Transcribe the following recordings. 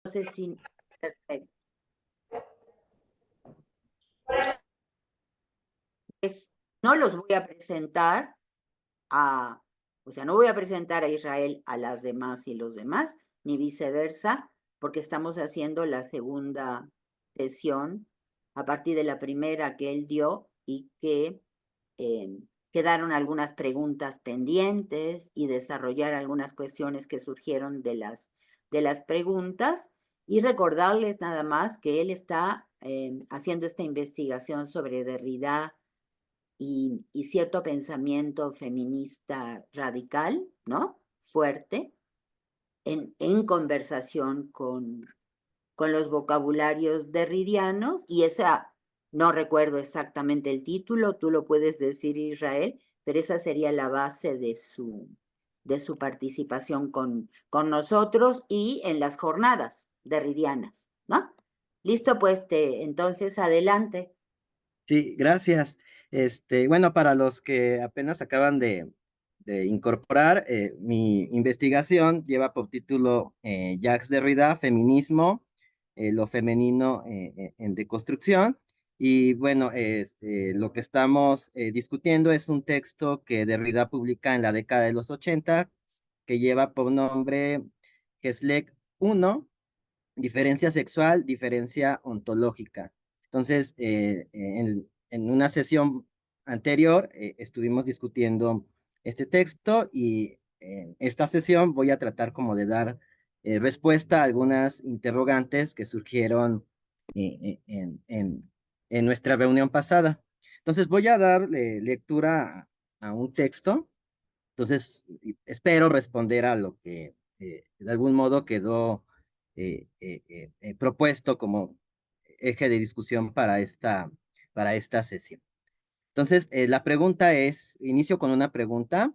Entonces, sí, perfecto. No los voy a presentar o sea, no voy a presentar a Israel a las demás y los demás, ni viceversa, porque estamos haciendo la segunda sesión a partir de la primera que él dio y que eh, quedaron algunas preguntas pendientes y desarrollar algunas cuestiones que surgieron de las preguntas. Y recordarles nada más que él está haciendo esta investigación sobre Derrida y cierto pensamiento feminista radical, ¿no? Fuerte, en conversación con los vocabularios derridianos, y esa, no recuerdo exactamente el título, tú lo puedes decir, Israel, pero esa sería la base de su participación con nosotros y en las jornadas derridianas, ¿no? Listo, pues entonces adelante. Sí, gracias. Bueno, para los que apenas acaban de incorporar, mi investigación lleva por título Jacques Derrida, Feminismo, lo femenino en deconstrucción. Y bueno, lo que estamos discutiendo es un texto que Derrida publica en la década de los 80, que lleva por nombre GESLEC 1, diferencia sexual, diferencia ontológica. Entonces, en una sesión anterior estuvimos discutiendo este texto y en esta sesión voy a tratar como de dar respuesta a algunas interrogantes que surgieron en nuestra reunión pasada. Entonces, voy a dar lectura a un texto. Entonces, espero responder a lo que de algún modo quedó propuesto como eje de discusión para esta sesión. Entonces, la pregunta es, inicio con una pregunta.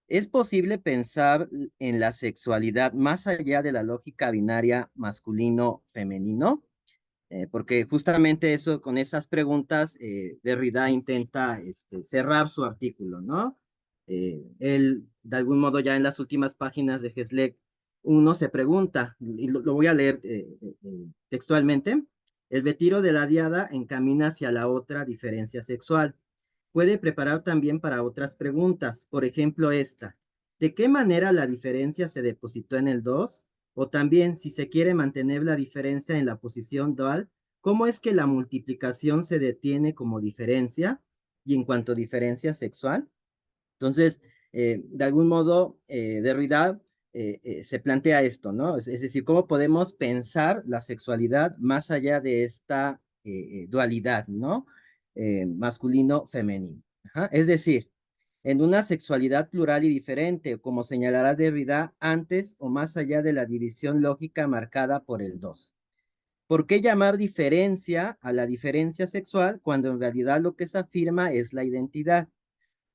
¿Es posible pensar en la sexualidad más allá de la lógica binaria masculino-femenino? Porque justamente eso, con esas preguntas, Derrida intenta cerrar su artículo, ¿no? Él, de algún modo, ya en las últimas páginas de GESLEC, uno se pregunta, y lo voy a leer textualmente: el retiro de la diada encamina hacia la otra diferencia sexual. Puede preparar también para otras preguntas, por ejemplo esta: ¿de qué manera la diferencia se depositó en el 2? O también, si se quiere mantener la diferencia en la posición dual, ¿cómo es que la multiplicación se detiene como diferencia y en cuanto a diferencia sexual? Entonces, de algún modo, Derrida se plantea esto, ¿no? Es decir, ¿cómo podemos pensar la sexualidad más allá de esta dualidad, ¿no? Masculino-femenino. Es decir, en una sexualidad plural y diferente, como señalará Derrida, antes o más allá de la división lógica marcada por el 2. ¿Por qué llamar diferencia a la diferencia sexual cuando en realidad lo que se afirma es la identidad?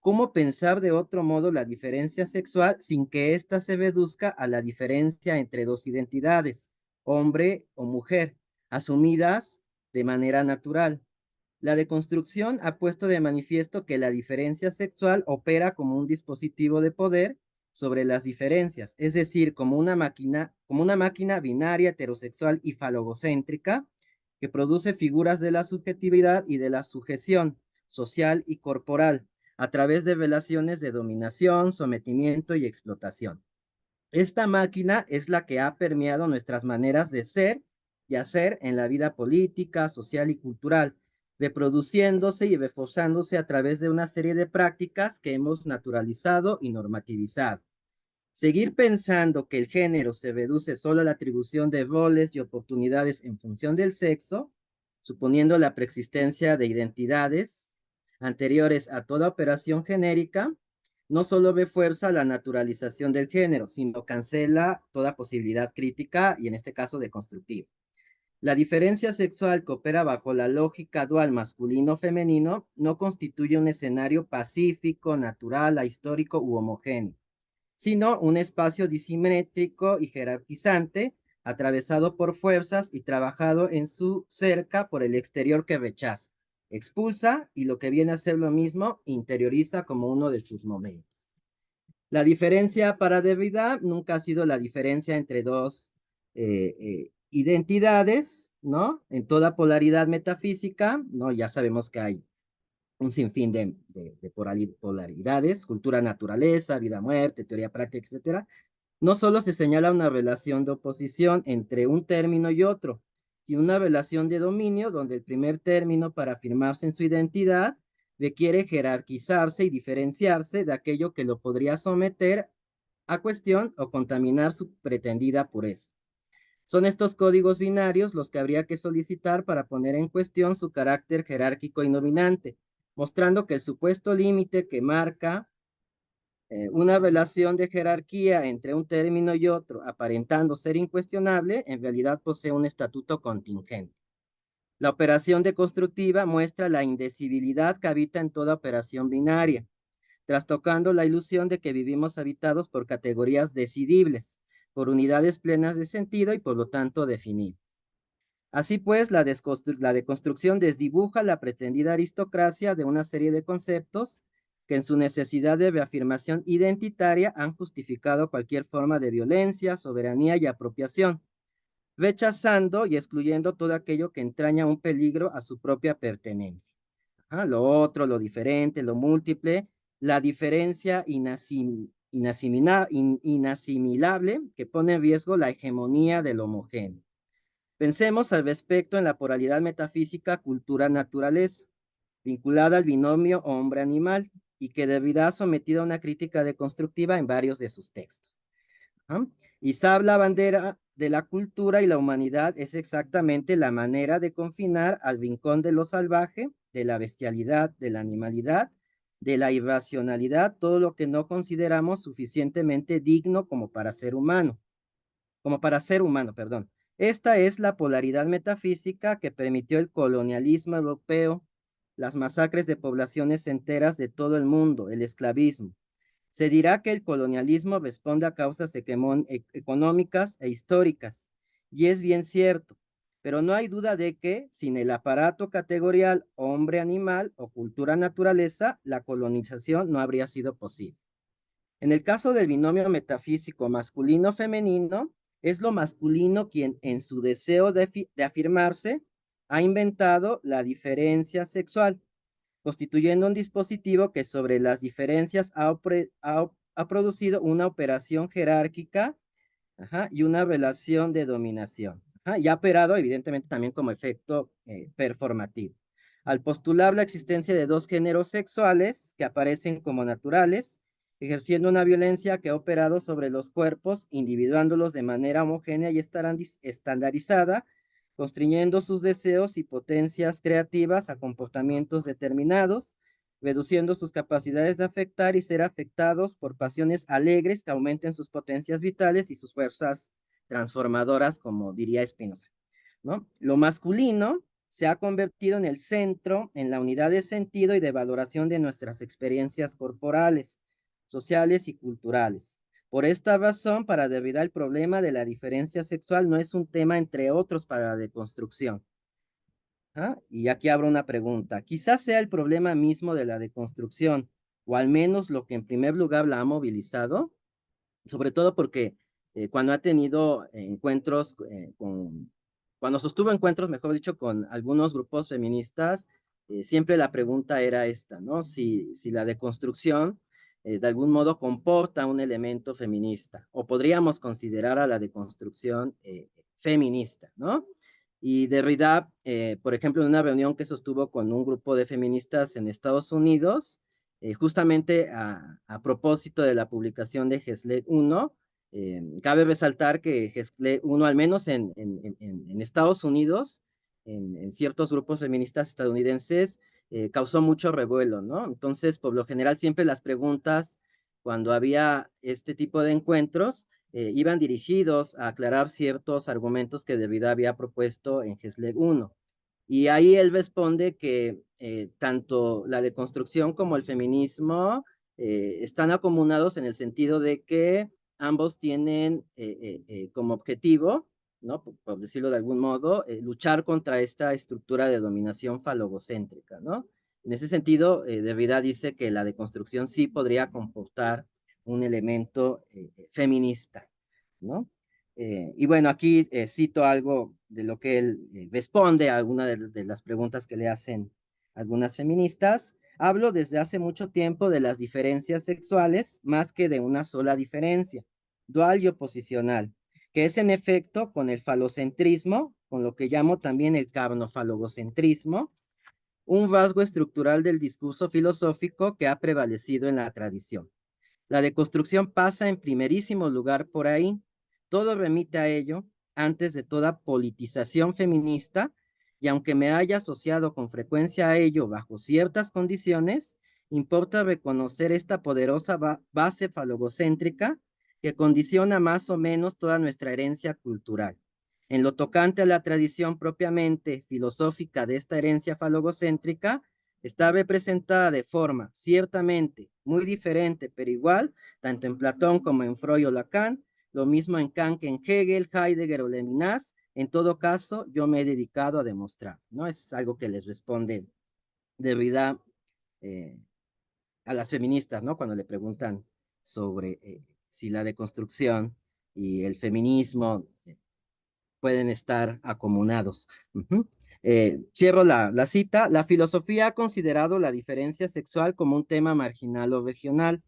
¿Cómo pensar de otro modo la diferencia sexual sin que ésta se reduzca a la diferencia entre dos identidades, hombre o mujer, asumidas de manera natural? La deconstrucción ha puesto de manifiesto que la diferencia sexual opera como un dispositivo de poder sobre las diferencias, es decir, como una máquina binaria, heterosexual y falogocéntrica que produce figuras de la subjetividad y de la sujeción social y corporal a través de relaciones de dominación, sometimiento y explotación. Esta máquina es la que ha permeado nuestras maneras de ser y hacer en la vida política, social y cultural, reproduciéndose y reforzándose a través de una serie de prácticas que hemos naturalizado y normativizado. Seguir pensando que el género se reduce solo a la atribución de roles y oportunidades en función del sexo, suponiendo la preexistencia de identidades anteriores a toda operación genérica, no solo refuerza la naturalización del género, sino cancela toda posibilidad crítica y en este caso de constructiva. La diferencia sexual que opera bajo la lógica dual masculino-femenino no constituye un escenario pacífico, natural, ahistórico u homogéneo, sino un espacio disimétrico y jerarquizante, atravesado por fuerzas y trabajado en su cerca por el exterior que rechaza, expulsa y lo que viene a ser lo mismo, interioriza como uno de sus momentos. La diferencia para Derrida nunca ha sido la diferencia entre dos identidades, ¿no? En toda polaridad metafísica, ¿no? Ya sabemos que hay un sinfín de polaridades, cultura, naturaleza, vida, muerte, teoría práctica, etcétera. No solo se señala una relación de oposición entre un término y otro, sino una relación de dominio donde el primer término para afirmarse en su identidad requiere jerarquizarse y diferenciarse de aquello que lo podría someter a cuestión o contaminar su pretendida pureza. Son estos códigos binarios los que habría que solicitar para poner en cuestión su carácter jerárquico y dominante, mostrando que el supuesto límite que marca una relación de jerarquía entre un término y otro, aparentando ser incuestionable, en realidad posee un estatuto contingente. La operación deconstructiva muestra la indecibilidad que habita en toda operación binaria, trastocando la ilusión de que vivimos habitados por categorías decidibles, por unidades plenas de sentido y por lo tanto definibles. Así pues, la deconstrucción desdibuja la pretendida aristocracia de una serie de conceptos que en su necesidad de reafirmación identitaria han justificado cualquier forma de violencia, soberanía y apropiación, rechazando y excluyendo todo aquello que entraña un peligro a su propia pertenencia. Ajá, lo otro, lo diferente, lo múltiple, la diferencia inasimilable que pone en riesgo la hegemonía del homogéneo. Pensemos al respecto en la pluralidad metafísica cultura-naturaleza, vinculada al binomio hombre-animal, y que deberá sometida a una crítica deconstructiva en varios de sus textos. ¿Ah? Isab, la bandera de la cultura y la humanidad, es exactamente la manera de confinar al rincón de lo salvaje, de la bestialidad, de la animalidad, de la irracionalidad, todo lo que no consideramos suficientemente digno como para ser humano, perdón. Esta es la polaridad metafísica que permitió el colonialismo europeo, las masacres de poblaciones enteras de todo el mundo, el esclavismo. Se dirá que el colonialismo responde a causas económicas e históricas, y es bien cierto, pero no hay duda de que sin el aparato categorial hombre-animal o cultura-naturaleza, la colonización no habría sido posible. En el caso del binomio metafísico masculino-femenino, es lo masculino quien, en su deseo de afirmarse, ha inventado la diferencia sexual, constituyendo un dispositivo que sobre las diferencias ha producido una operación jerárquica, ajá, y una relación de dominación. Ajá, y ha operado, evidentemente, también como efecto performativo. Al postular la existencia de dos géneros sexuales que aparecen como naturales, ejerciendo una violencia que ha operado sobre los cuerpos, individuándolos de manera homogénea y estandarizada, constriñendo sus deseos y potencias creativas a comportamientos determinados, reduciendo sus capacidades de afectar y ser afectados por pasiones alegres que aumenten sus potencias vitales y sus fuerzas transformadoras, como diría Spinoza, ¿no? Lo masculino se ha convertido en el centro, en la unidad de sentido y de valoración de nuestras experiencias corporales, sociales y culturales. Por esta razón, para Derrida, el problema de la diferencia sexual no es un tema entre otros para la deconstrucción. ¿Ah? Y aquí abro una pregunta. Quizás sea el problema mismo de la deconstrucción, o al menos lo que en primer lugar la ha movilizado, sobre todo porque cuando ha tenido encuentros cuando sostuvo encuentros, mejor dicho, con algunos grupos feministas, siempre la pregunta era esta, ¿no? Si la deconstrucción de algún modo comporta un elemento feminista, o podríamos considerar a la deconstrucción feminista, ¿no? Y Derrida, por ejemplo, en una reunión que sostuvo con un grupo de feministas en Estados Unidos, justamente a propósito de la publicación de Gesle 1, cabe resaltar que Gesle 1, al menos en Estados Unidos, en ciertos grupos feministas estadounidenses, causó mucho revuelo, ¿no? Entonces, por lo general, siempre las preguntas, cuando había este tipo de encuentros, iban dirigidos a aclarar ciertos argumentos que Derrida había propuesto en Gesle 1. Y ahí él responde que tanto la deconstrucción como el feminismo están acumulados en el sentido de que ambos tienen como objetivo, ¿no? Por decirlo de algún modo, luchar contra esta estructura de dominación falogocéntrica, ¿no? En ese sentido, Derrida dice que la deconstrucción sí podría comportar un elemento feminista, ¿no? Y bueno, aquí cito algo de lo que él responde a alguna de las preguntas que le hacen algunas feministas. Hablo desde hace mucho tiempo de las diferencias sexuales más que de una sola diferencia, dual y oposicional, que es en efecto con el falocentrismo, con lo que llamo también el carnofalogocentrismo, un rasgo estructural del discurso filosófico que ha prevalecido en la tradición. La deconstrucción pasa en primerísimo lugar por ahí. Todo remite a ello, antes de toda politización feminista, y aunque me haya asociado con frecuencia a ello bajo ciertas condiciones, importa reconocer esta poderosa base falogocéntrica que condiciona más o menos toda nuestra herencia cultural. En lo tocante a la tradición propiamente filosófica de esta herencia falogocéntrica, está representada de forma ciertamente muy diferente, pero igual, tanto en Platón como en Freud o Lacan, lo mismo en Kant que en Hegel, Heidegger o Levinas. En todo caso, yo me he dedicado a demostrar, ¿no? Es algo que les responde Derrida eh, a las feministas, ¿no? Cuando le preguntan sobre si la deconstrucción y el feminismo pueden estar acomunados. Ujú. Cierro la cita. La filosofía ha considerado la diferencia sexual como un tema marginal o regional,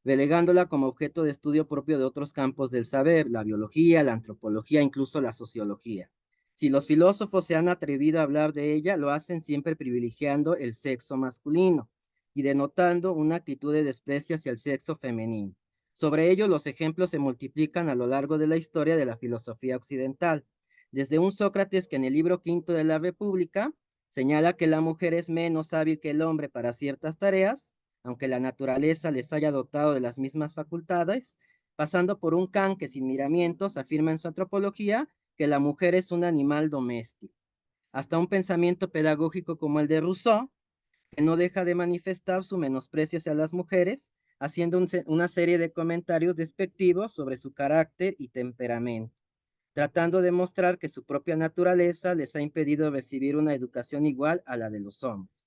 relegándola como objeto de estudio propio de otros campos del saber, la biología, la antropología, incluso la sociología. Si los filósofos se han atrevido a hablar de ella, lo hacen siempre privilegiando el sexo masculino y denotando una actitud de desprecio hacia el sexo femenino. Sobre ello, los ejemplos se multiplican a lo largo de la historia de la filosofía occidental. Desde un Sócrates que en el libro quinto de la República señala que la mujer es menos hábil que el hombre para ciertas tareas, aunque la naturaleza les haya dotado de las mismas facultades, pasando por un Kant que sin miramientos afirma en su antropología que la mujer es un animal doméstico, hasta un pensamiento pedagógico como el de Rousseau, que no deja de manifestar su menosprecio hacia las mujeres, haciendo una serie de comentarios despectivos sobre su carácter y temperamento, tratando de mostrar que su propia naturaleza les ha impedido recibir una educación igual a la de los hombres.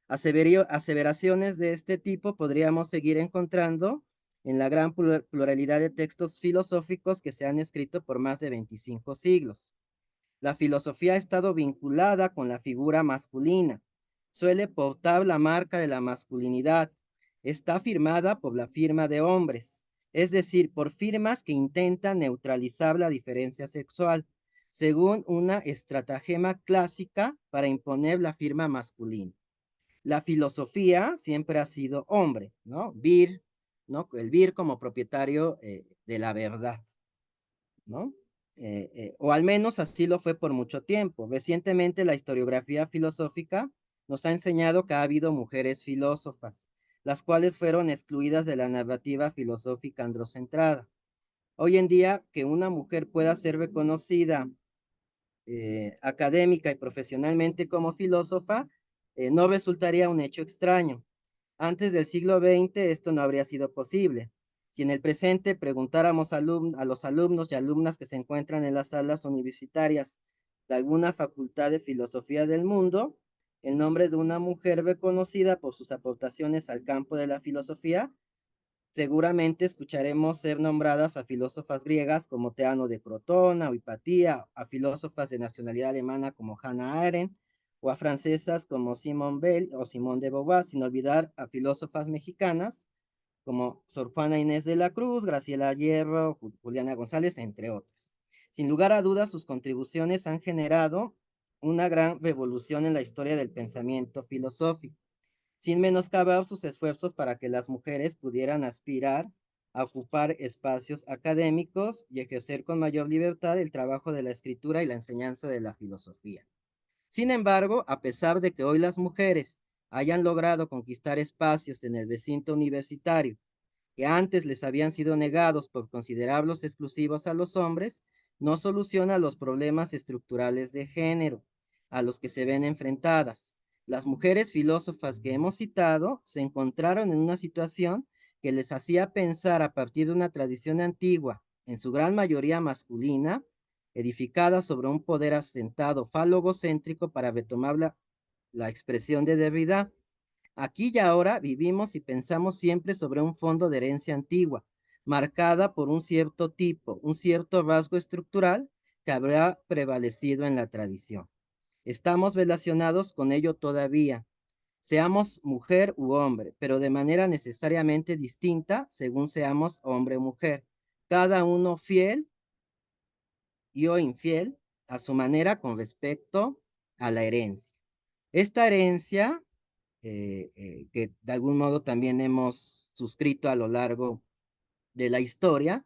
Aseveraciones de este tipo podríamos seguir encontrando en la gran pluralidad de textos filosóficos que se han escrito por más de 25 siglos. La filosofía ha estado vinculada con la figura masculina, suele portar la marca de la masculinidad, está firmada por la firma de hombres, es decir, por firmas que intentan neutralizar la diferencia sexual, según una estratagema clásica para imponer la firma masculina. La filosofía siempre ha sido hombre, ¿no? Vir, ¿no? El vir como propietario de la verdad, ¿no? O al menos así lo fue por mucho tiempo. Recientemente la historiografía filosófica nos ha enseñado que ha habido mujeres filósofas, las cuales fueron excluidas de la narrativa filosófica androcentrada. Hoy en día, que una mujer pueda ser reconocida académica y profesionalmente como filósofa, no resultaría un hecho extraño. Antes del siglo XX esto no habría sido posible. Si en el presente preguntáramos a los alumnos y alumnas que se encuentran en las salas universitarias de alguna facultad de filosofía del mundo, el nombre de una mujer reconocida por sus aportaciones al campo de la filosofía, seguramente escucharemos ser nombradas a filósofas griegas como Teano de Crotona o Hipatía, a filósofas de nacionalidad alemana como Hannah Arendt, o a francesas como Simone Weil o Simone de Beauvoir, sin olvidar a filósofas mexicanas como Sor Juana Inés de la Cruz, Graciela Hierro, Juliana González, entre otros. Sin lugar a dudas, sus contribuciones han generado una gran revolución en la historia del pensamiento filosófico, sin menoscabar sus esfuerzos para que las mujeres pudieran aspirar a ocupar espacios académicos y ejercer con mayor libertad el trabajo de la escritura y la enseñanza de la filosofía. Sin embargo, a pesar de que hoy las mujeres hayan logrado conquistar espacios en el recinto universitario que antes les habían sido negados por considerarlos exclusivos a los hombres, no soluciona los problemas estructurales de género a los que se ven enfrentadas. Las mujeres filósofas que hemos citado se encontraron en una situación que les hacía pensar a partir de una tradición antigua, en su gran mayoría masculina, edificada sobre un poder asentado falogocéntrico, para retomar la expresión de Derrida. Aquí y ahora vivimos y pensamos siempre sobre un fondo de herencia antigua, marcada por un cierto tipo, un cierto rasgo estructural que habrá prevalecido en la tradición. Estamos relacionados con ello todavía, seamos mujer u hombre, pero de manera necesariamente distinta según seamos hombre o mujer, cada uno fiel y o infiel a su manera con respecto a la herencia. Esta herencia, que de algún modo también hemos suscrito a lo largo de la historia,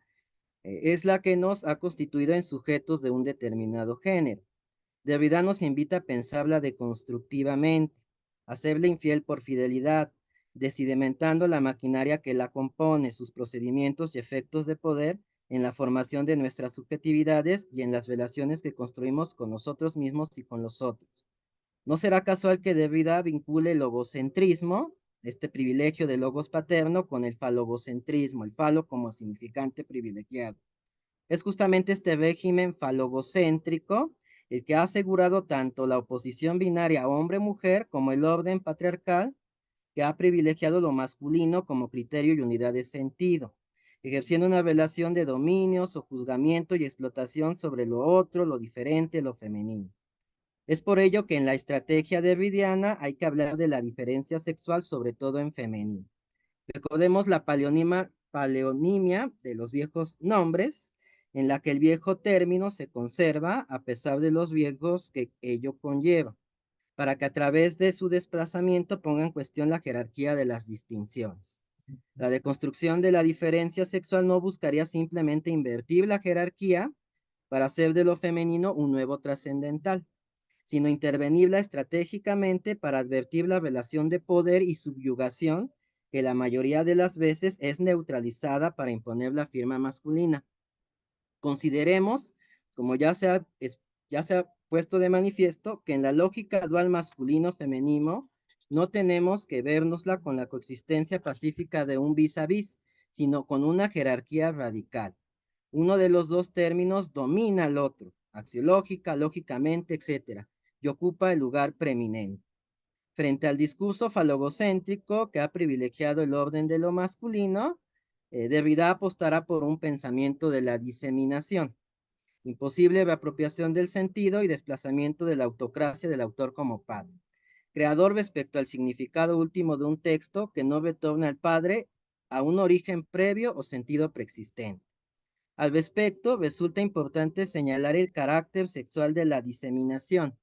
es la que nos ha constituido en sujetos de un determinado género. Derrida nos invita a pensarla deconstructivamente, a serle infiel por fidelidad, desidementando la maquinaria que la compone, sus procedimientos y efectos de poder en la formación de nuestras subjetividades y en las relaciones que construimos con nosotros mismos y con los otros. No será casual que Derrida vincule el logocentrismo, este privilegio del logos paterno, con el falogocentrismo, el falo como significante privilegiado. Es justamente este régimen falogocéntrico el que ha asegurado tanto la oposición binaria hombre-mujer como el orden patriarcal, que ha privilegiado lo masculino como criterio y unidad de sentido, ejerciendo una relación de dominio, sojuzgamiento y explotación sobre lo otro, lo diferente, lo femenino. Es por ello que en la estrategia derridiana hay que hablar de la diferencia sexual, sobre todo en femenino. Recordemos la paleonimia de los viejos nombres, en la que el viejo término se conserva a pesar de los viejos que ello conlleva, para que a través de su desplazamiento ponga en cuestión la jerarquía de las distinciones. La deconstrucción de la diferencia sexual no buscaría simplemente invertir la jerarquía para hacer de lo femenino un nuevo trascendental, sino intervenirla estratégicamente para advertir la relación de poder y subyugación que la mayoría de las veces es neutralizada para imponer la firma masculina. Consideremos, como ya se ha puesto de manifiesto, que en la lógica dual masculino-femenino no tenemos que vernosla con la coexistencia pacífica de un vis a vis, sino con una jerarquía radical. Uno de los dos términos domina al otro, axiológica, lógicamente, etcétera, y ocupa el lugar preeminente. Frente al discurso falogocéntrico que ha privilegiado el orden de lo masculino, Derrida apostará por un pensamiento de la diseminación, imposible reapropiación del sentido y desplazamiento de la autocracia del autor como padre, creador respecto al significado último de un texto que no retorna al padre a un origen previo o sentido preexistente. Al respecto, resulta importante señalar el carácter sexual de la diseminación.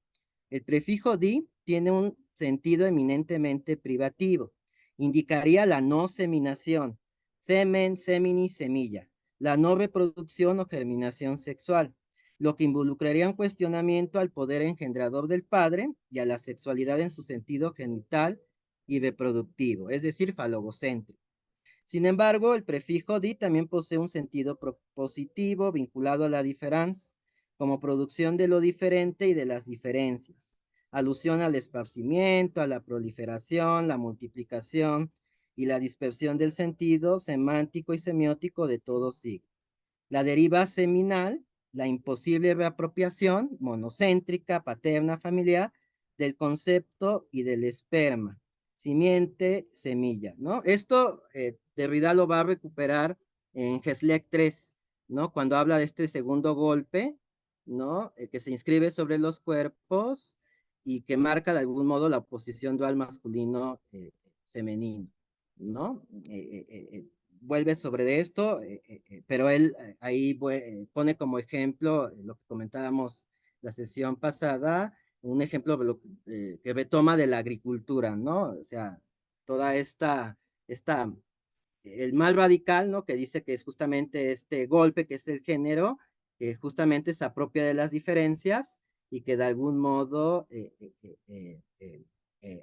El prefijo di tiene un sentido eminentemente privativo. Indicaría la no seminación, semen, seminis, semilla, la no reproducción o germinación sexual, lo que involucraría un cuestionamiento al poder engendrador del padre y a la sexualidad en su sentido genital y reproductivo, es decir, falogocéntrico. Sin embargo, el prefijo di también posee un sentido propositivo vinculado a la diferencia, como producción de lo diferente y de las diferencias, alusión al esparcimiento, a la proliferación, la multiplicación y la dispersión del sentido semántico y semiótico de todo signo. La deriva seminal, la imposible reapropiación monocéntrica, paterna, familiar, del concepto y del esperma, simiente, semilla, ¿no? Esto Derrida lo va a recuperar en Geslek 3, ¿no? Cuando habla de este segundo golpe, ¿no? Que se inscribe sobre los cuerpos y que marca de algún modo la oposición dual masculino-femenino, ¿no? Vuelve sobre esto, pero él ahí pone como ejemplo lo que comentábamos la sesión pasada, un ejemplo de que retoma de la agricultura, ¿no? O sea, toda el mal radical, ¿no? Que dice que es justamente este golpe, que es el género, que justamente se apropia de las diferencias y que de algún modo,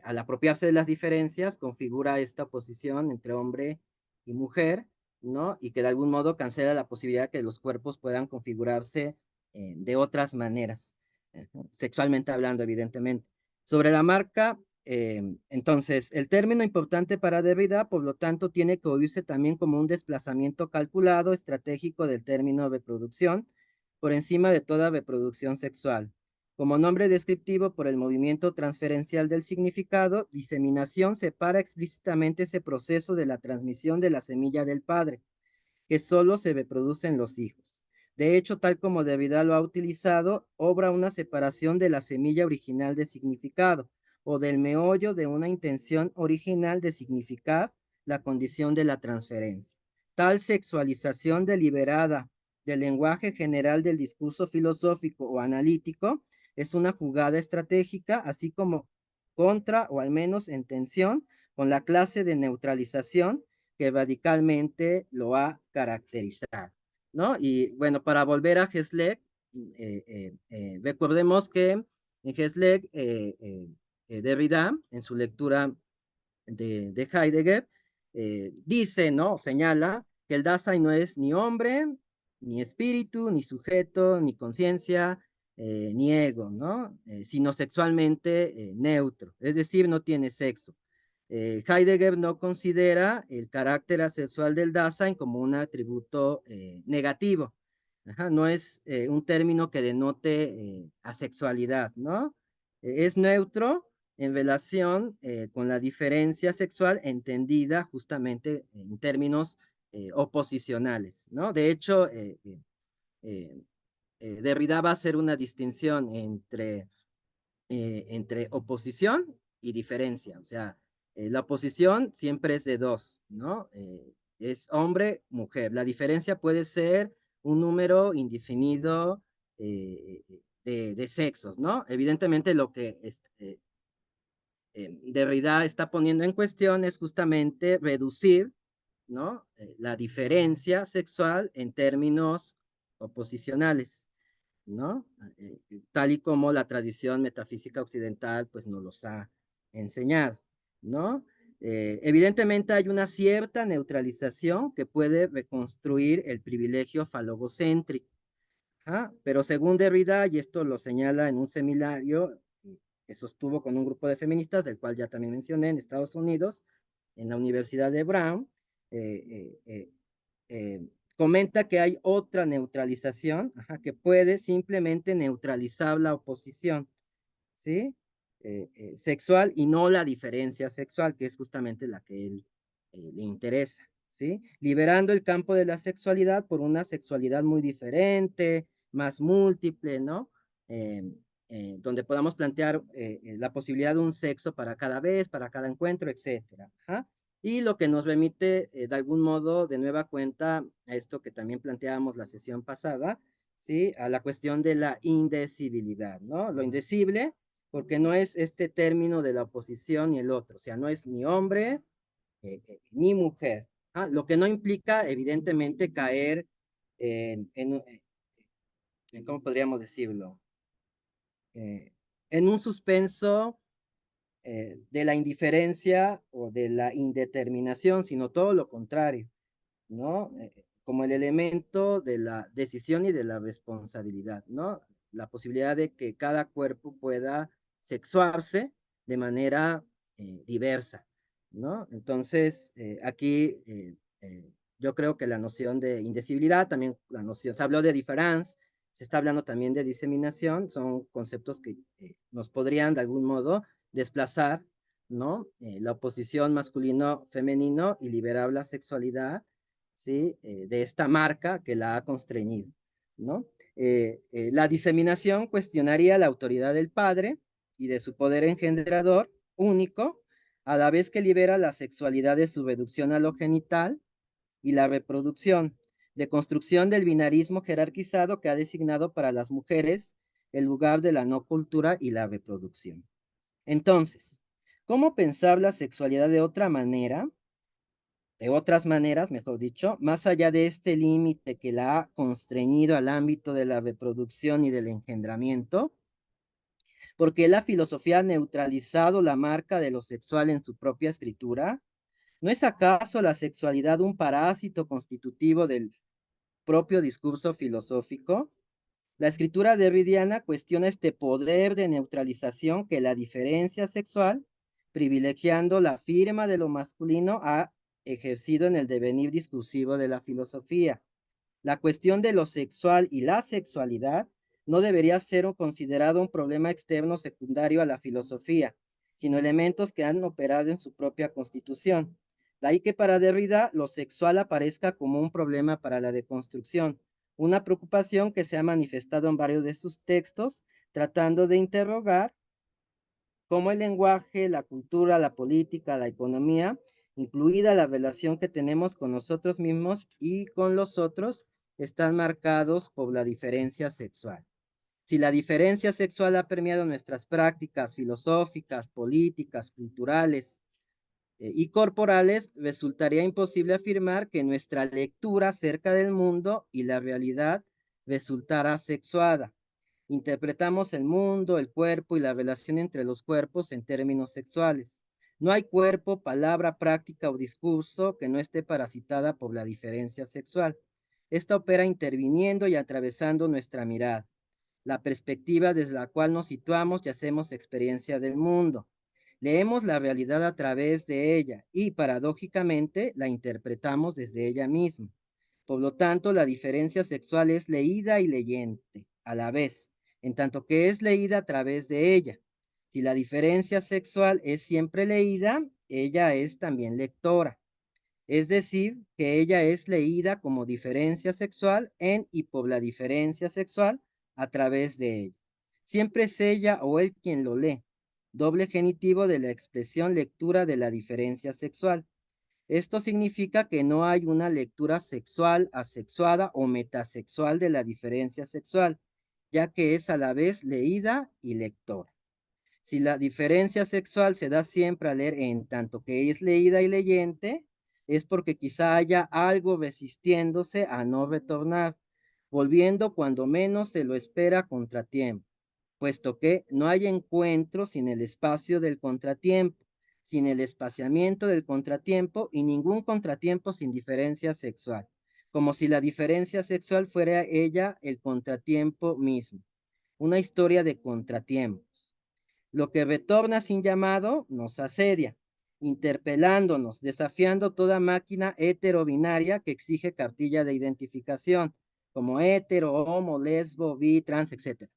al apropiarse de las diferencias, configura esta oposición entre hombre y mujer, ¿no? Y que de algún modo cancela la posibilidad de que los cuerpos puedan configurarse de otras maneras, sexualmente hablando, evidentemente. Sobre la marca, entonces, el término importante para Derrida, por lo tanto, tiene que oírse también como un desplazamiento calculado, estratégico del término reproducción, por encima de toda reproducción sexual. Como nombre descriptivo por el movimiento transferencial del significado, diseminación separa explícitamente ese proceso de la transmisión de la semilla del padre. que solo se reproducen los hijos. De hecho, tal como Derrida lo ha utilizado, obra una separación de la semilla original de significado o del meollo de una intención original de significar la condición de la transferencia. Tal sexualización deliberada del lenguaje general del discurso filosófico o analítico es una jugada estratégica, así como contra o al menos en tensión con la clase de neutralización que radicalmente lo ha caracterizado, ¿no? Y bueno, para volver a Hesleg, recordemos que en Hesleg, Derrida, en su lectura de Heidegger, dice, ¿no? Señala que el Dasein no es ni hombre, ni espíritu, ni sujeto, ni conciencia, ni ego, ¿no? Sino sexualmente neutro, es decir, no tiene sexo. Heidegger no considera el carácter asexual del Dasein como un atributo negativo. Ajá, no es un término que denote asexualidad, ¿no? Es neutro en relación con la diferencia sexual entendida justamente en términos oposicionales, ¿no? De hecho, eh, Derrida va a hacer una distinción entre oposición y diferencia. O sea, la oposición siempre es de dos, ¿no? Es hombre, mujer. La diferencia puede ser un número indefinido de sexos, ¿no? Evidentemente lo que Derrida está poniendo en cuestión es justamente reducir, ¿no? La diferencia sexual en términos oposicionales, ¿no? Tal y como la tradición metafísica occidental pues nos los ha enseñado, ¿no? Evidentemente hay una cierta neutralización que puede reconstruir el privilegio falogocéntrico, ¿ah? Pero según Derrida, y esto lo señala en un seminario que sostuvo con un grupo de feministas, del cual ya también mencioné, en Estados Unidos, en la Universidad de Brown, eh, eh, comenta que hay otra neutralización, ajá, que puede simplemente neutralizar la oposición, ¿sí? Sexual y no la diferencia sexual, que es justamente la que él le interesa, ¿sí? Liberando el campo de la sexualidad por una sexualidad muy diferente, más múltiple, ¿no? Eh, donde podamos plantear la posibilidad de un sexo para cada vez, para cada encuentro, etcétera. Ajá. Y lo que nos remite de algún modo de nueva cuenta a esto que también planteábamos la sesión pasada, ¿sí? A la cuestión de la indecibilidad, ¿no? Lo indecible, porque no es este término de la oposición ni el otro, o sea, no es ni hombre ni mujer. ¿Ah? Lo que no implica, evidentemente, caer en ¿cómo podríamos decirlo? En un suspenso de la indiferencia o de la indeterminación, sino todo lo contrario, ¿no? Como el elemento de la decisión y de la responsabilidad, ¿no? La posibilidad de que cada cuerpo pueda sexuarse de manera diversa, ¿no? Entonces, aquí yo creo que la noción de indecibilidad, también la noción, se habló de difference, se está hablando también de diseminación, son conceptos que nos podrían de algún modo desplazar, ¿no? La oposición masculino-femenino y liberar la sexualidad, ¿sí? De esta marca que la ha constreñido, ¿no? La diseminación cuestionaría la autoridad del padre y de su poder engendrador único, a la vez que libera la sexualidad de su reducción a lo genital y la reproducción, de construcción del binarismo jerarquizado que ha designado para las mujeres el lugar de la no cultura y la reproducción. Entonces, ¿cómo pensar la sexualidad de otras maneras, mejor dicho, más allá de este límite que la ha constreñido al ámbito de la reproducción y del engendramiento? Porque la filosofía ha neutralizado la marca de lo sexual en su propia escritura. ¿No es acaso la sexualidad un parásito constitutivo del propio discurso filosófico? La escritura derridiana cuestiona este poder de neutralización que la diferencia sexual, privilegiando la firma de lo masculino, ha ejercido en el devenir discursivo de la filosofía. La cuestión de lo sexual y la sexualidad no debería ser considerado un problema externo secundario a la filosofía, sino elementos que han operado en su propia constitución. De ahí que para Derrida lo sexual aparezca como un problema para la deconstrucción, una preocupación que se ha manifestado en varios de sus textos, tratando de interrogar cómo el lenguaje, la cultura, la política, la economía, incluida la relación que tenemos con nosotros mismos y con los otros, están marcados por la diferencia sexual. Si la diferencia sexual ha permeado nuestras prácticas filosóficas, políticas, culturales y corporales, resultaría imposible afirmar que nuestra lectura acerca del mundo y la realidad resultara sexuada. Interpretamos el mundo, el cuerpo y la relación entre los cuerpos en términos sexuales. No hay cuerpo, palabra, práctica o discurso que no esté parasitada por la diferencia sexual. Esta opera interviniendo y atravesando nuestra mirada, la perspectiva desde la cual nos situamos y hacemos experiencia del mundo. Leemos la realidad a través de ella y, paradójicamente, la interpretamos desde ella misma. Por lo tanto, la diferencia sexual es leída y leyente a la vez, en tanto que es leída a través de ella. Si la diferencia sexual es siempre leída, ella es también lectora. Es decir, que ella es leída como diferencia sexual en y por la diferencia sexual a través de ella. Siempre es ella o él quien lo lee, doble genitivo de la expresión lectura de la diferencia sexual. Esto significa que no hay una lectura sexual, asexuada o metasexual de la diferencia sexual, ya que es a la vez leída y lectora. Si la diferencia sexual se da siempre a leer en tanto que es leída y leyente, es porque quizá haya algo resistiéndose a no retornar, volviendo cuando menos se lo espera a contratiempo, puesto que no hay encuentro sin el espacio del contratiempo, sin el espaciamiento del contratiempo y ningún contratiempo sin diferencia sexual, como si la diferencia sexual fuera ella el contratiempo mismo, una historia de contratiempos. Lo que retorna sin llamado nos asedia, interpelándonos, desafiando toda máquina heterobinaria que exige cartilla de identificación, como hetero, homo, lesbo, bi, trans, etc.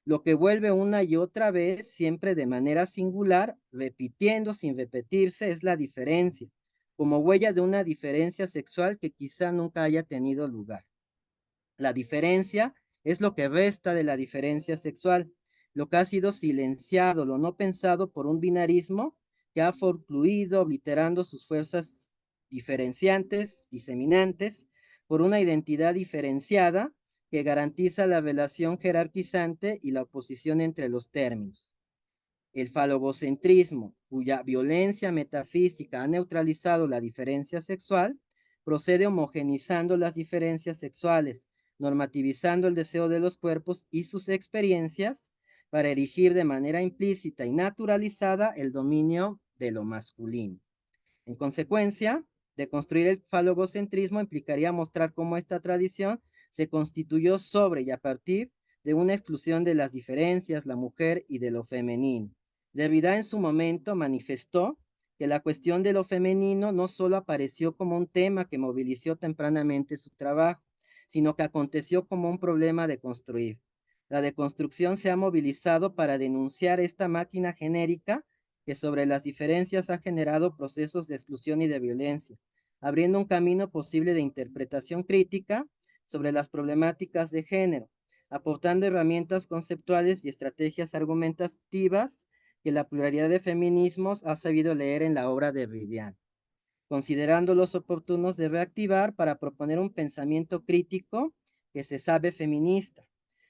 Lo que vuelve una y otra vez, siempre de manera singular, repitiendo sin repetirse, es la diferencia, como huella de una diferencia sexual que quizá nunca haya tenido lugar. La diferencia es lo que resta de la diferencia sexual, lo que ha sido silenciado, lo no pensado por un binarismo que ha forcluido, obliterando sus fuerzas diferenciantes, diseminantes, por una identidad diferenciada que garantiza la relación jerarquizante y la oposición entre los términos. El falogocentrismo, cuya violencia metafísica ha neutralizado la diferencia sexual, procede homogenizando las diferencias sexuales, normativizando el deseo de los cuerpos y sus experiencias para erigir de manera implícita y naturalizada el dominio de lo masculino. En consecuencia, deconstruir el falogocentrismo implicaría mostrar cómo esta tradición se constituyó sobre y a partir de una exclusión de las diferencias, la mujer y de lo femenino. Derrida en su momento manifestó que la cuestión de lo femenino no solo apareció como un tema que movilizó tempranamente su trabajo, sino que aconteció como un problema de construir. La deconstrucción se ha movilizado para denunciar esta máquina genérica que sobre las diferencias ha generado procesos de exclusión y de violencia, abriendo un camino posible de interpretación crítica sobre las problemáticas de género, aportando herramientas conceptuales y estrategias argumentativas que la pluralidad de feminismos ha sabido leer en la obra de Derridiana, considerándolos oportunos de reactivar para proponer un pensamiento crítico que se sabe feminista,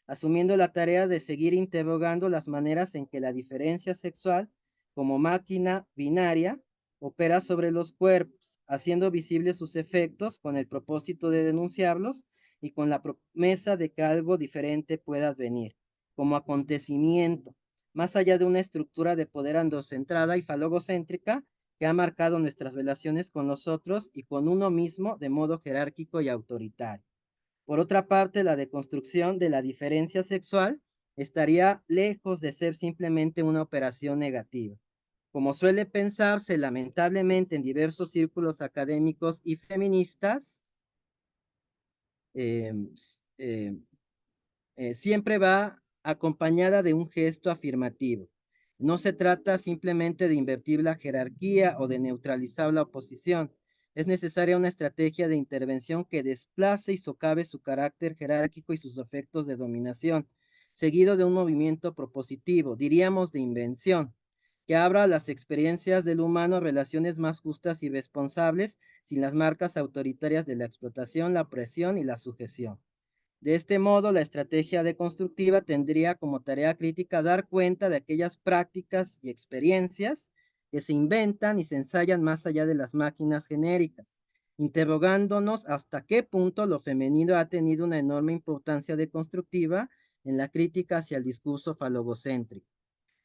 asumiendo la tarea de seguir interrogando las maneras en que la diferencia sexual, como máquina binaria, opera sobre los cuerpos, haciendo visibles sus efectos con el propósito de denunciarlos y con la promesa de que algo diferente pueda venir, como acontecimiento, más allá de una estructura de poder androcentrada y falogocéntrica que ha marcado nuestras relaciones con los otros y con uno mismo de modo jerárquico y autoritario. Por otra parte, la deconstrucción de la diferencia sexual estaría lejos de ser simplemente una operación negativa. Como suele pensarse lamentablemente en diversos círculos académicos y feministas, eh, eh, siempre va acompañada de un gesto afirmativo. No se trata simplemente de invertir la jerarquía o de neutralizar la oposición. Es necesaria una estrategia de intervención que desplace y socave su carácter jerárquico y sus efectos de dominación, seguido de un movimiento propositivo, diríamos de invención, que abra a las experiencias del humano relaciones más justas y responsables, sin las marcas autoritarias de la explotación, la opresión y la sujeción. De este modo, la estrategia deconstructiva tendría como tarea crítica dar cuenta de aquellas prácticas y experiencias que se inventan y se ensayan más allá de las máquinas genéricas, interrogándonos hasta qué punto lo femenino ha tenido una enorme importancia deconstructiva en la crítica hacia el discurso falogocéntrico.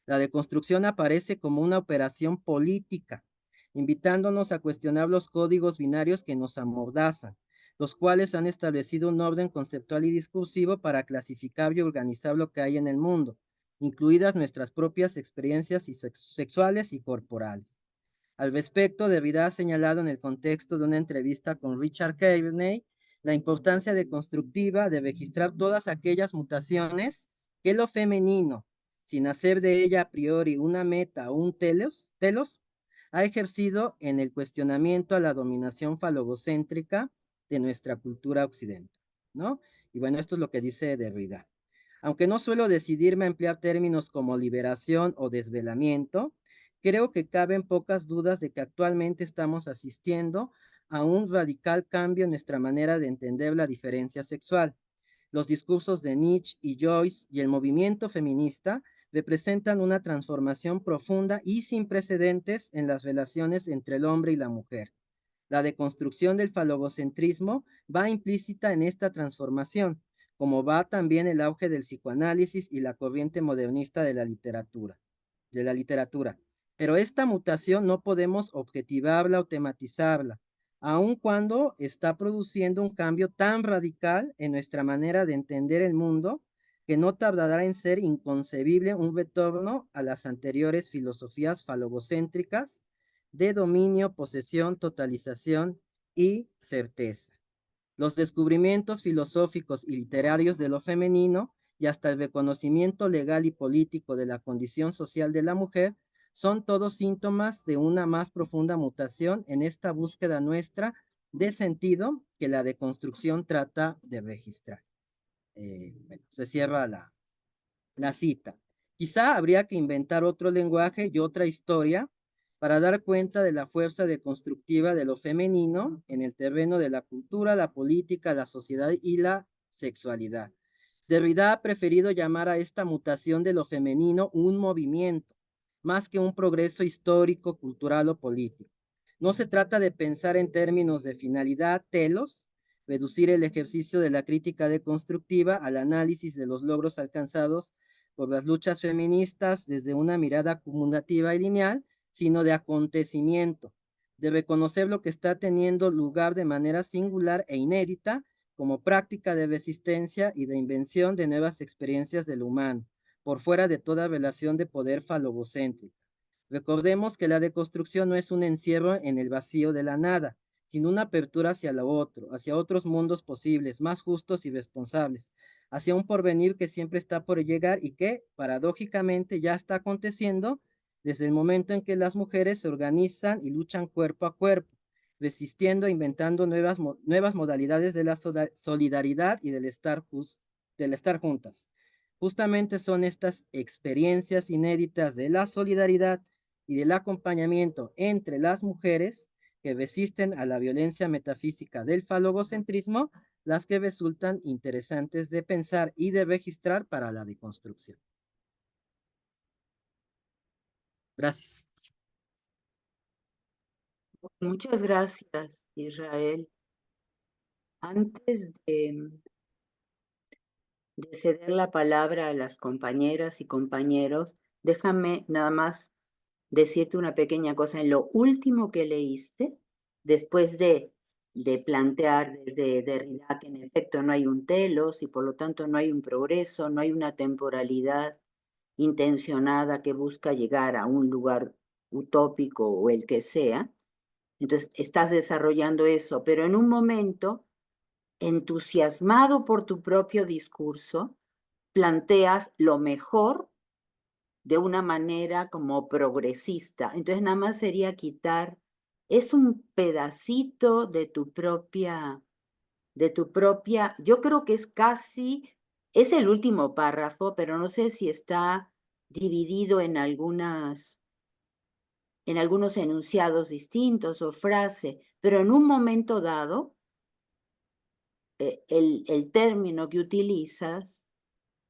La deconstrucción aparece como una operación política, invitándonos a cuestionar los códigos binarios que nos amordazan, los cuales han establecido un orden conceptual y discursivo para clasificar y organizar lo que hay en el mundo, incluidas nuestras propias experiencias sexuales y corporales. Al respecto, Derrida ha señalado en el contexto de una entrevista con Richard Kearney la importancia de constructiva de registrar todas aquellas mutaciones que lo femenino, sin hacer de ella a priori una meta o un telos, ha ejercido en el cuestionamiento a la dominación falogocéntrica de nuestra cultura occidental, ¿no? Y bueno, esto es lo que dice Derrida. Aunque no suelo decidirme a emplear términos como liberación o desvelamiento, creo que caben pocas dudas de que actualmente estamos asistiendo a un radical cambio en nuestra manera de entender la diferencia sexual. Los discursos de Nietzsche y Joyce y el movimiento feminista representan una transformación profunda y sin precedentes en las relaciones entre el hombre y la mujer. La deconstrucción del falogocentrismo va implícita en esta transformación, como va también el auge del psicoanálisis y la corriente modernista de la literatura. Pero esta mutación no podemos objetivarla o tematizarla, aun cuando está produciendo un cambio tan radical en nuestra manera de entender el mundo que no tardará en ser inconcebible un retorno a las anteriores filosofías falogocéntricas de dominio, posesión, totalización y certeza. Los descubrimientos filosóficos y literarios de lo femenino y hasta el reconocimiento legal y político de la condición social de la mujer son todos síntomas de una más profunda mutación en esta búsqueda nuestra de sentido que la deconstrucción trata de registrar. Bueno, se cierra la cita. Quizá habría que inventar otro lenguaje y otra historia para dar cuenta de la fuerza deconstructiva de lo femenino en el terreno de la cultura, la política, la sociedad y la sexualidad. Derrida ha preferido llamar a esta mutación de lo femenino un movimiento, más que un progreso histórico, cultural o político. No se trata de pensar en términos de finalidad, telos, reducir el ejercicio de la crítica deconstructiva al análisis de los logros alcanzados por las luchas feministas desde una mirada acumulativa y lineal, sino de acontecimiento, de reconocer lo que está teniendo lugar de manera singular e inédita como práctica de resistencia y de invención de nuevas experiencias del humano, por fuera de toda relación de poder falogocéntrica. Recordemos que la deconstrucción no es un encierro en el vacío de la nada, sino una apertura hacia lo otro, hacia otros mundos posibles, más justos y responsables, hacia un porvenir que siempre está por llegar y que, paradójicamente, ya está aconteciendo desde el momento en que las mujeres se organizan y luchan cuerpo a cuerpo, resistiendo e inventando nuevas modalidades de la solidaridad y del estar juntas. Justamente son estas experiencias inéditas de la solidaridad y del acompañamiento entre las mujeres que resisten a la violencia metafísica del falogocentrismo, las que resultan interesantes de pensar y de registrar para la deconstrucción. Gracias. Muchas gracias, Israel. Antes de ceder la palabra a las compañeras y compañeros, déjame nada más decirte una pequeña cosa. En lo último que leíste, después de plantear desde Derrida que en efecto no hay un telos y por lo tanto no hay un progreso, no hay una temporalidad intencionada que busca llegar a un lugar utópico o el que sea, entonces estás desarrollando eso, pero en un momento, entusiasmado por tu propio discurso, planteas lo mejor de una manera como progresista. Entonces nada más sería quitar, es un pedacito de tu propia, yo creo que es casi, es el último párrafo, pero no sé si está dividido en algunos enunciados distintos o frase, pero en un momento dado, el término que utilizas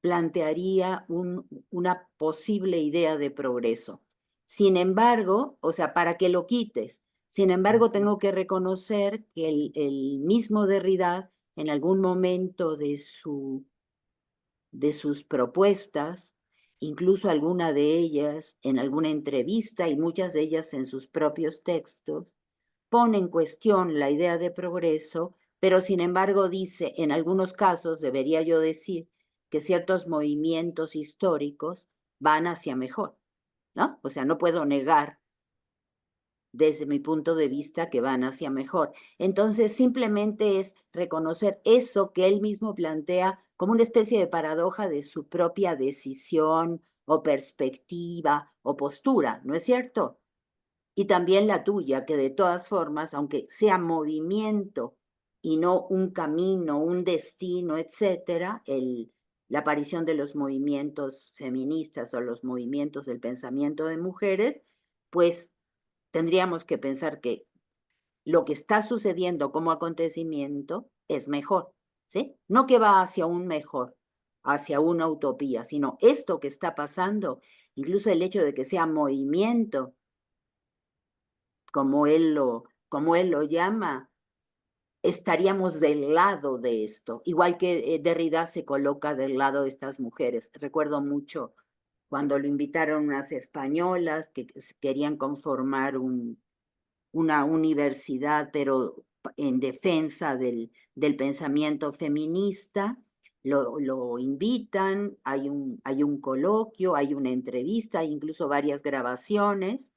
plantearía una posible idea de progreso. Sin embargo, o sea, para que lo quites, sin embargo, tengo que reconocer que el mismo Derrida, en algún momento de sus propuestas, incluso alguna de ellas en alguna entrevista y muchas de ellas en sus propios textos, pone en cuestión la idea de progreso, pero sin embargo dice, en algunos casos, debería yo decir, que ciertos movimientos históricos van hacia mejor, ¿no? O sea, no puedo negar desde mi punto de vista que van hacia mejor. Entonces, simplemente es reconocer eso que él mismo plantea como una especie de paradoja de su propia decisión o perspectiva o postura, ¿no es cierto? Y también la tuya, que de todas formas, aunque sea movimiento y no un camino, un destino, etcétera, la aparición de los movimientos feministas o los movimientos del pensamiento de mujeres, pues tendríamos que pensar que lo que está sucediendo como acontecimiento es mejor, ¿sí? No que va hacia un mejor, hacia una utopía, sino esto que está pasando, incluso el hecho de que sea movimiento, como él lo llama, estaríamos del lado de esto, igual que Derrida se coloca del lado de estas mujeres. Recuerdo mucho cuando lo invitaron unas españolas que querían conformar una universidad, pero en defensa del pensamiento feminista. Lo invitan, hay un coloquio, hay una entrevista, hay incluso varias grabaciones.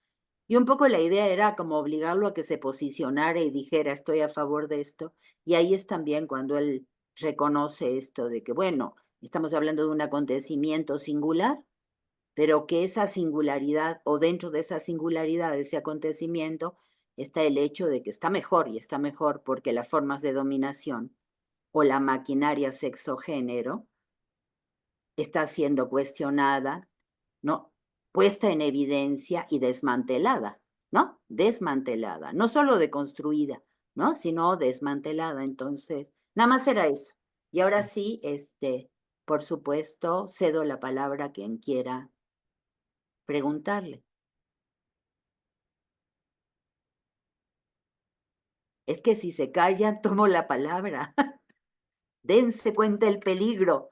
Y un poco la idea era como obligarlo a que se posicionara y dijera, estoy a favor de esto. Y ahí es también cuando él reconoce esto de que, bueno, estamos hablando de un acontecimiento singular, pero que esa singularidad o dentro de esa singularidad, de ese acontecimiento, está el hecho de que está mejor y está mejor porque las formas de dominación o la maquinaria sexogénero está siendo cuestionada, ¿no? Puesta en evidencia y desmantelada, ¿no? Desmantelada, no solo deconstruida, ¿no? Sino desmantelada. Entonces, nada más era eso. Y ahora sí, por supuesto, cedo la palabra a quien quiera preguntarle. Es que si se callan, tomo la palabra. Dense cuenta el peligro.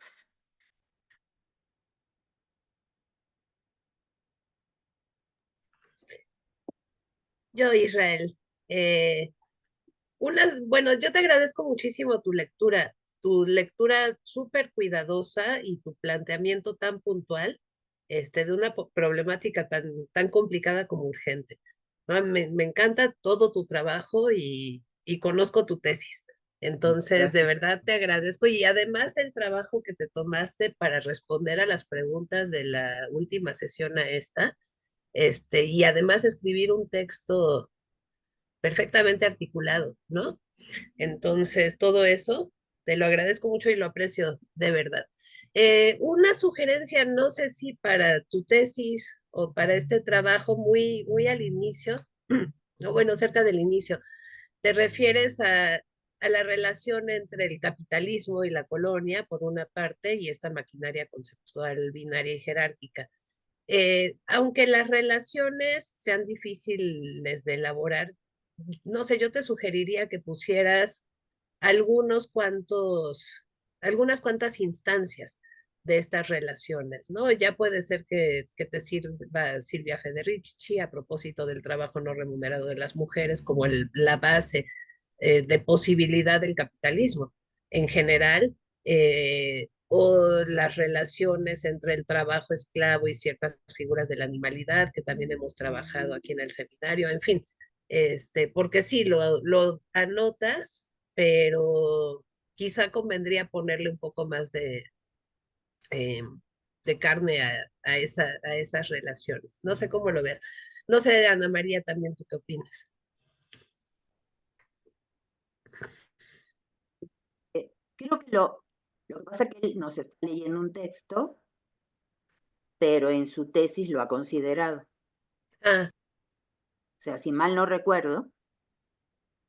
Yo, Israel, bueno, yo te agradezco muchísimo tu lectura súper cuidadosa y tu planteamiento tan puntual, de una problemática tan complicada como urgente. ¿No? Me encanta todo tu trabajo y conozco tu tesis. Entonces, de Gracias. verdad te agradezco y además el trabajo que te tomaste para responder a las preguntas de la última sesión a esta, y además escribir un texto perfectamente articulado, ¿no? Entonces, todo eso te lo agradezco mucho y lo aprecio de verdad. Una sugerencia, no sé si para tu tesis o para este trabajo muy al inicio, o bueno, cerca del inicio, te refieres a la relación entre el capitalismo y la colonia, por una parte, y esta maquinaria conceptual binaria y jerárquica. Aunque las relaciones sean difíciles de elaborar, no sé, yo te sugeriría que pusieras algunos cuantos, algunas cuantas instancias de estas relaciones, ¿no? Ya puede ser que te sirva Silvia Federici a propósito del trabajo no remunerado de las mujeres como la base de posibilidad del capitalismo en general, o las relaciones entre el trabajo esclavo y ciertas figuras de la animalidad que también hemos trabajado aquí en el seminario, en fin, porque sí, lo anotas, pero quizá convendría ponerle un poco más eh, de carne a esas relaciones. No sé cómo lo veas. No sé, Ana María, también tú qué opinas. Creo que lo que pasa es que él nos está leyendo un texto, pero en su tesis lo ha considerado. Ah, O sea, si mal no recuerdo,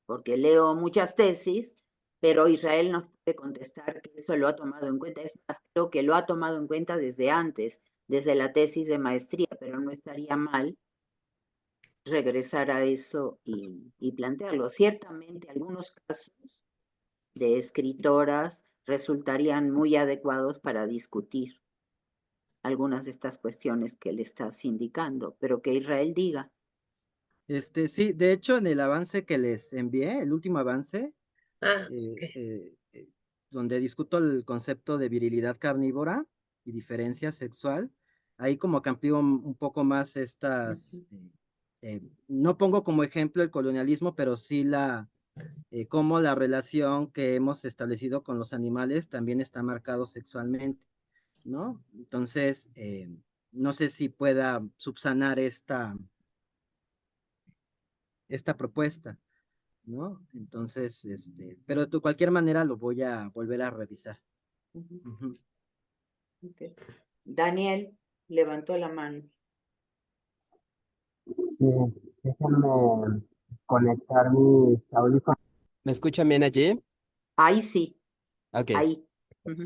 porque leo muchas tesis, pero Israel nos puede contestar que eso lo ha tomado en cuenta. Es más, creo que lo ha tomado en cuenta desde antes, desde la tesis de maestría, pero no estaría mal regresar a eso y plantearlo. Ciertamente, algunos casos de escritoras resultarían muy adecuados para discutir algunas de estas cuestiones que le estás indicando, pero que Israel diga. Sí, de hecho, en el avance que les envié, el último avance, ok. donde discuto el concepto de virilidad carnívora y diferencia sexual, ahí como que amplío un poco más estas, no pongo como ejemplo el colonialismo, pero sí cómo la relación que hemos establecido con los animales también está marcado sexualmente, ¿no? Entonces, no sé si pueda subsanar esta propuesta, ¿no? Entonces, pero de cualquier manera lo voy a volver a revisar. Ujú. Okay. Daniel levantó la mano. Sí, déjenme conectar mis audífonos. ¿Me escuchan bien allí? Ahí sí, Ok. ahí. Ujú.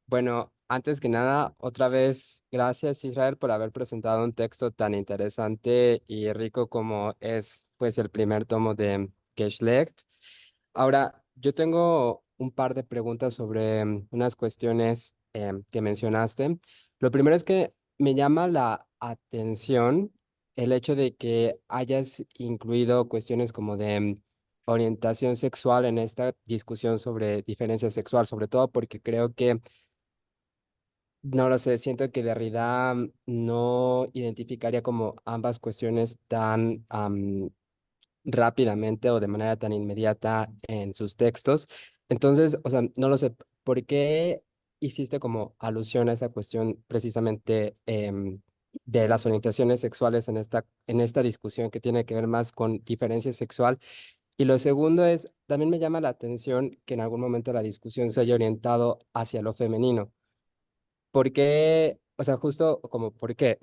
Bueno, antes que nada, otra vez, gracias Israel por haber presentado un texto tan interesante y rico como es, pues, el primer tomo de Geschlecht. Ahora, yo tengo un par de preguntas sobre unas cuestiones que mencionaste. Lo primero es que me llama la atención el hecho de que hayas incluido cuestiones como de orientación sexual en esta discusión sobre diferencia sexual, sobre todo porque creo que, no lo sé, siento que Derrida no identificaría como ambas cuestiones tan rápidamente o de manera tan inmediata en sus textos. Entonces, o sea, no lo sé, ¿por qué hiciste como alusión a esa cuestión precisamente de las orientaciones sexuales en esta discusión que tiene que ver más con diferencia sexual? Y lo segundo es, también me llama la atención que en algún momento la discusión se haya orientado hacia lo femenino. ¿Por qué? O sea, justo como, ¿por qué?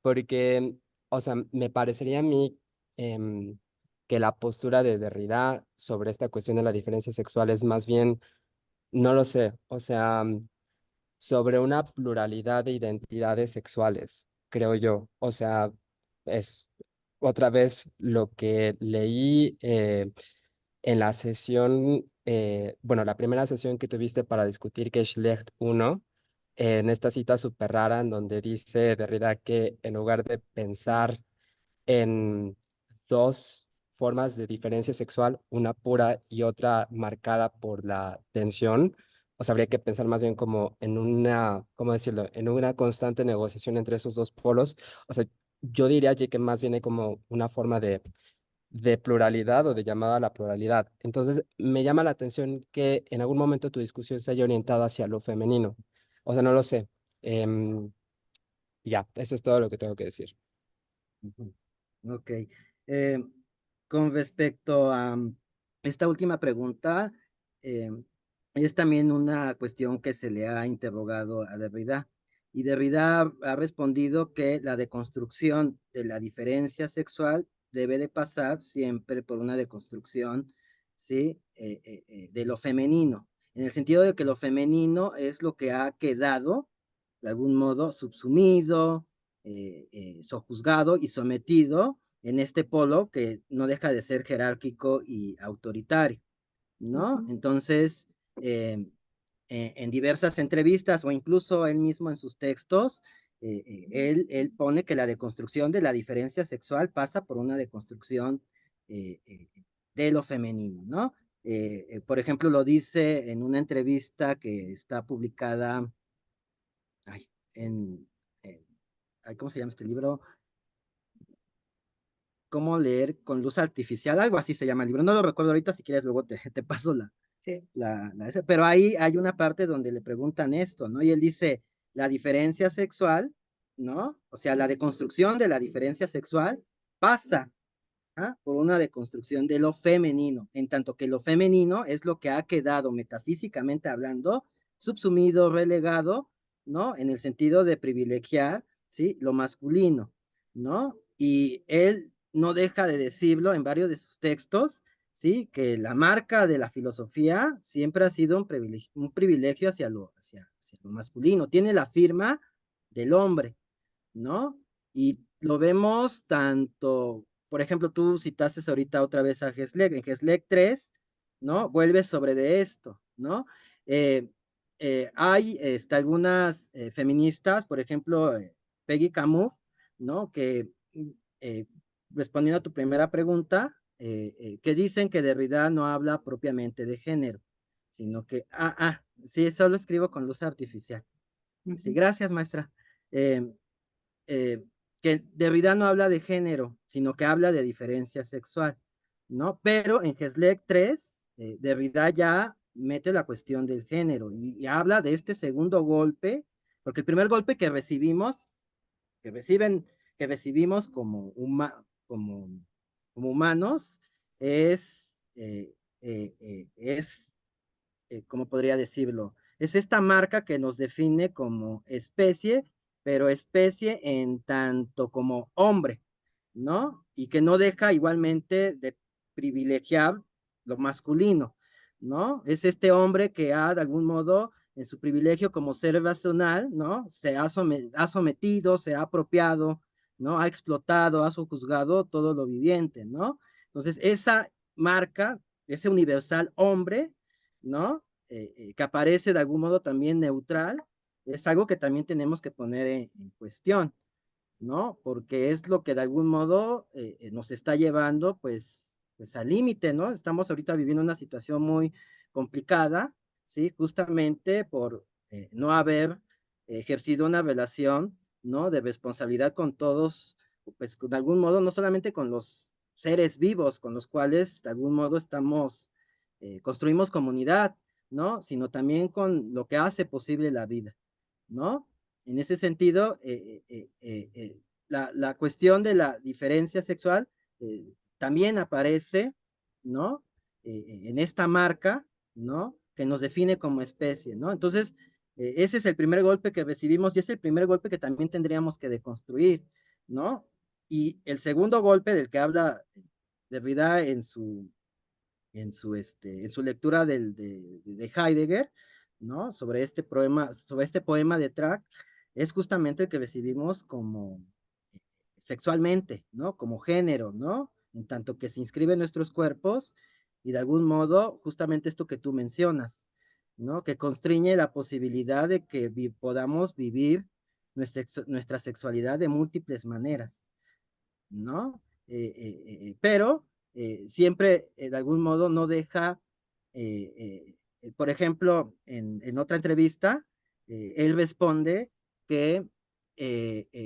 Porque, o sea, me parecería a mí que la postura de Derrida sobre esta cuestión de la diferencia sexual es más bien, no lo sé, o sea, sobre una pluralidad de identidades sexuales, creo yo. O sea, es otra vez lo que leí en la sesión, bueno, la primera sesión que tuviste para discutir Geschlecht 1, en esta cita súper rara en donde dice Derrida que en lugar de pensar en dos formas de diferencia sexual, una pura y otra marcada por la tensión, o sea, habría que pensar más bien como en una, ¿cómo decirlo?, en una constante negociación entre esos dos polos. O sea, yo diría que más viene como una forma de pluralidad o de llamada a la pluralidad. Entonces, me llama la atención que en algún momento tu discusión se haya orientado hacia lo femenino. O sea, no lo sé. Em, ya, eso es todo lo que tengo que decir. Ujú. Ok. Eh, con respecto a esta última pregunta, eh, es también una cuestión que se le ha interrogado a Derrida. Y Derrida ha respondido que la deconstrucción de la diferencia sexual debe de pasar siempre por una deconstrucción, ¿sí? De lo femenino, en el sentido de que lo femenino es lo que ha quedado, de algún modo, subsumido, sojuzgado y sometido en este polo que no deja de ser jerárquico y autoritario, ¿no? Ujú. Entonces, en diversas entrevistas o incluso él mismo en sus textos, él pone que la deconstrucción de la diferencia sexual pasa por una deconstrucción de lo femenino, ¿no? Por ejemplo, lo dice en una entrevista que está publicada ay, en ay, ¿cómo se llama este libro? Cómo leer con luz artificial, algo así se llama el libro, no lo recuerdo ahorita, si quieres luego te paso Sí. pero ahí hay una parte donde le preguntan esto, ¿no? Y él dice, la diferencia sexual, ¿no? O sea, la deconstrucción de la diferencia sexual pasa por una deconstrucción de lo femenino, en tanto que lo femenino es lo que ha quedado metafísicamente hablando subsumido, relegado, ¿no? En el sentido de privilegiar, ¿sí? Lo masculino, ¿no? Y él no deja de decirlo en varios de sus textos, ¿sí? Que la marca de la filosofía siempre ha sido un privilegio hacia hacia lo masculino. Tiene la firma del hombre, ¿no? Y lo vemos tanto, por ejemplo, tú citaste ahorita otra vez a Geslek, en Geslek 3, ¿no? Vuelve sobre de esto, ¿no? Hay algunas feministas, por ejemplo, Peggy Camus, ¿no? Que eh, respondiendo a tu primera pregunta, que dicen que Derrida no habla propiamente de género, sino que, sí, solo escribo con luz artificial. Sí, gracias, maestra. Eh, eh, que Derrida no habla de género, sino que habla de diferencia sexual, ¿no? Pero en Geslek 3, Derrida ya mete la cuestión del género y habla de este segundo golpe, porque el primer golpe que recibimos, que reciben, que recibimos como, como humanos, ¿cómo podría decirlo? Es esta marca que nos define como especie, pero especie en tanto como hombre, ¿no? Y que no deja igualmente de privilegiar lo masculino, ¿no? Es este hombre que ha de algún modo en su privilegio como ser racional, ¿no? Se ha sometido, se ha apropiado, ¿no? Ha explotado, ha sojuzgado todo lo viviente, ¿no? Entonces, esa marca, ese universal hombre, ¿no? Que aparece de algún modo también neutral, es algo que también tenemos que poner en cuestión, ¿no? Porque es lo que de algún modo nos está llevando pues al límite, ¿no? Estamos ahorita viviendo una situación muy complicada, ¿sí? Justamente por no haber ejercido una relación, ¿no? De responsabilidad con todos, pues de algún modo, no solamente con los seres vivos con los cuales de algún modo construimos comunidad, ¿no? Sino también con lo que hace posible la vida, ¿no? En ese sentido, la cuestión de la diferencia sexual también aparece, ¿no? En esta marca, ¿no? Que nos define como especie, ¿no? Entonces, ese es el primer golpe que recibimos y es el primer golpe que también tendríamos que deconstruir, ¿no? Y el segundo golpe del que habla Derrida en su lectura de Heidegger, ¿no? Sobre este poema de Track, es justamente el que recibimos como sexualmente, ¿no? Como género, ¿no? En tanto que se inscribe en nuestros cuerpos y de algún modo, justamente esto que tú mencionas, ¿no? Que constriñe la posibilidad de que podamos vivir nuestra sexualidad de múltiples maneras, ¿no? Pero siempre de algún modo no deja, por ejemplo, en otra entrevista, él responde que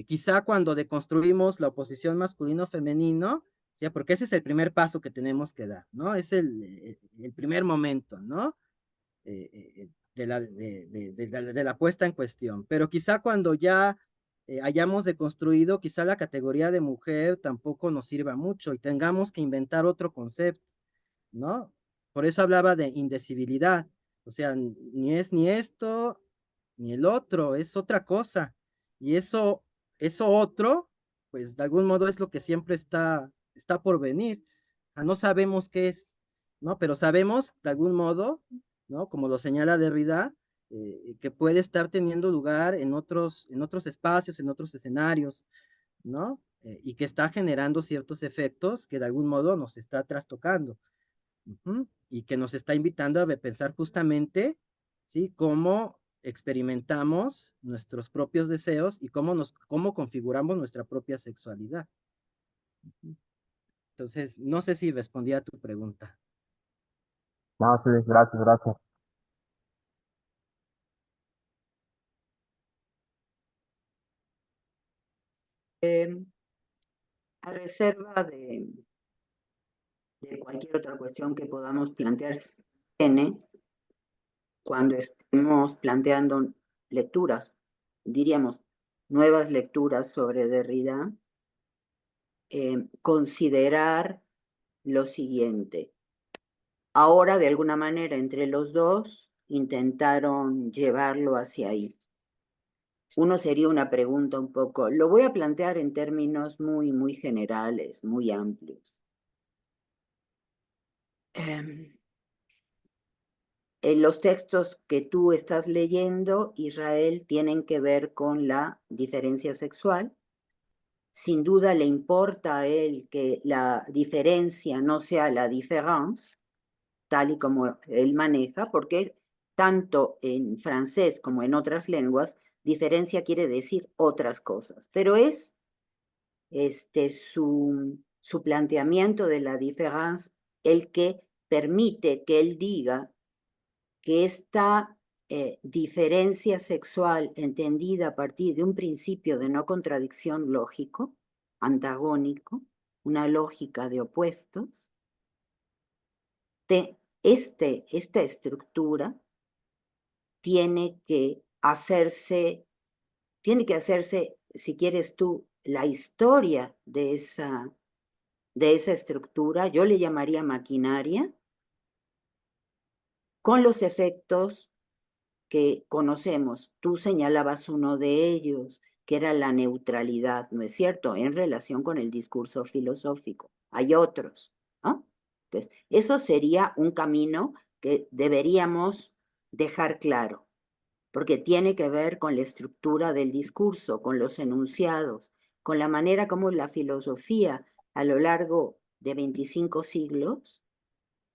quizá cuando deconstruimos la oposición masculino-femenino, ¿sí? Porque ese es el primer paso que tenemos que dar, ¿no? Es el primer momento, ¿no? De la puesta en cuestión. Pero quizá cuando ya hayamos deconstruido, quizá la categoría de mujer tampoco nos sirva mucho y tengamos que inventar otro concepto, ¿no? Por eso hablaba de indecibilidad, o sea, ni es ni esto ni el otro, es otra cosa. Y eso otro, pues de algún modo es lo que siempre está por venir. No sabemos qué es, ¿no? Pero sabemos de algún modo, ¿no? Como lo señala Derrida, que puede estar teniendo lugar en otros espacios, en otros escenarios, ¿no? Y que está generando ciertos efectos que de algún modo nos está trastocando. Y que nos está invitando a repensar justamente, ¿sí? Cómo experimentamos nuestros propios deseos y cómo configuramos nuestra propia sexualidad. Entonces, no sé si respondí a tu pregunta. No, sí, gracias, gracias. A reserva de cualquier otra cuestión que podamos plantear, cuando estemos planteando lecturas diríamos, nuevas lecturas sobre Derrida, considerar lo siguiente. Ahora, de alguna manera, entre los dos, intentaron llevarlo hacia ahí. Uno sería una pregunta un poco, lo voy a plantear en términos muy generales, muy amplios. En los textos que tú estás leyendo, Israel, tienen que ver con la diferencia sexual. Sin duda le importa a él que la diferencia no sea la différence, tal y como él maneja, porque tanto en francés como en otras lenguas, diferencia quiere decir otras cosas, pero es su planteamiento de la différence el que permite que él diga que esta diferencia sexual entendida a partir de un principio de no contradicción lógico, antagónico, una lógica de opuestos, esta estructura tiene que hacerse, si quieres tú, la historia de esa estructura, yo le llamaría maquinaria, con los efectos que conocemos. Tú señalabas uno de ellos, que era la neutralidad, ¿no es cierto?, en relación con el discurso filosófico. Hay otros, ¿no? Entonces, eso sería un camino que deberíamos dejar claro, porque tiene que ver con la estructura del discurso, con los enunciados, con la manera como la filosofía a lo largo de 25 siglos,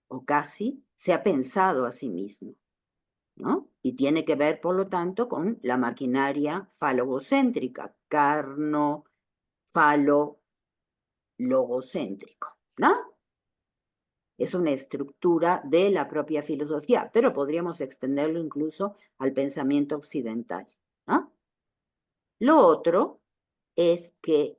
o casi, se ha pensado a sí mismo, ¿no? Y tiene que ver, por lo tanto, con la maquinaria falogocéntrica, carno-falo-logocéntrico, ¿no? Es una estructura de la propia filosofía, pero podríamos extenderlo incluso al pensamiento occidental, ¿no? Lo otro es que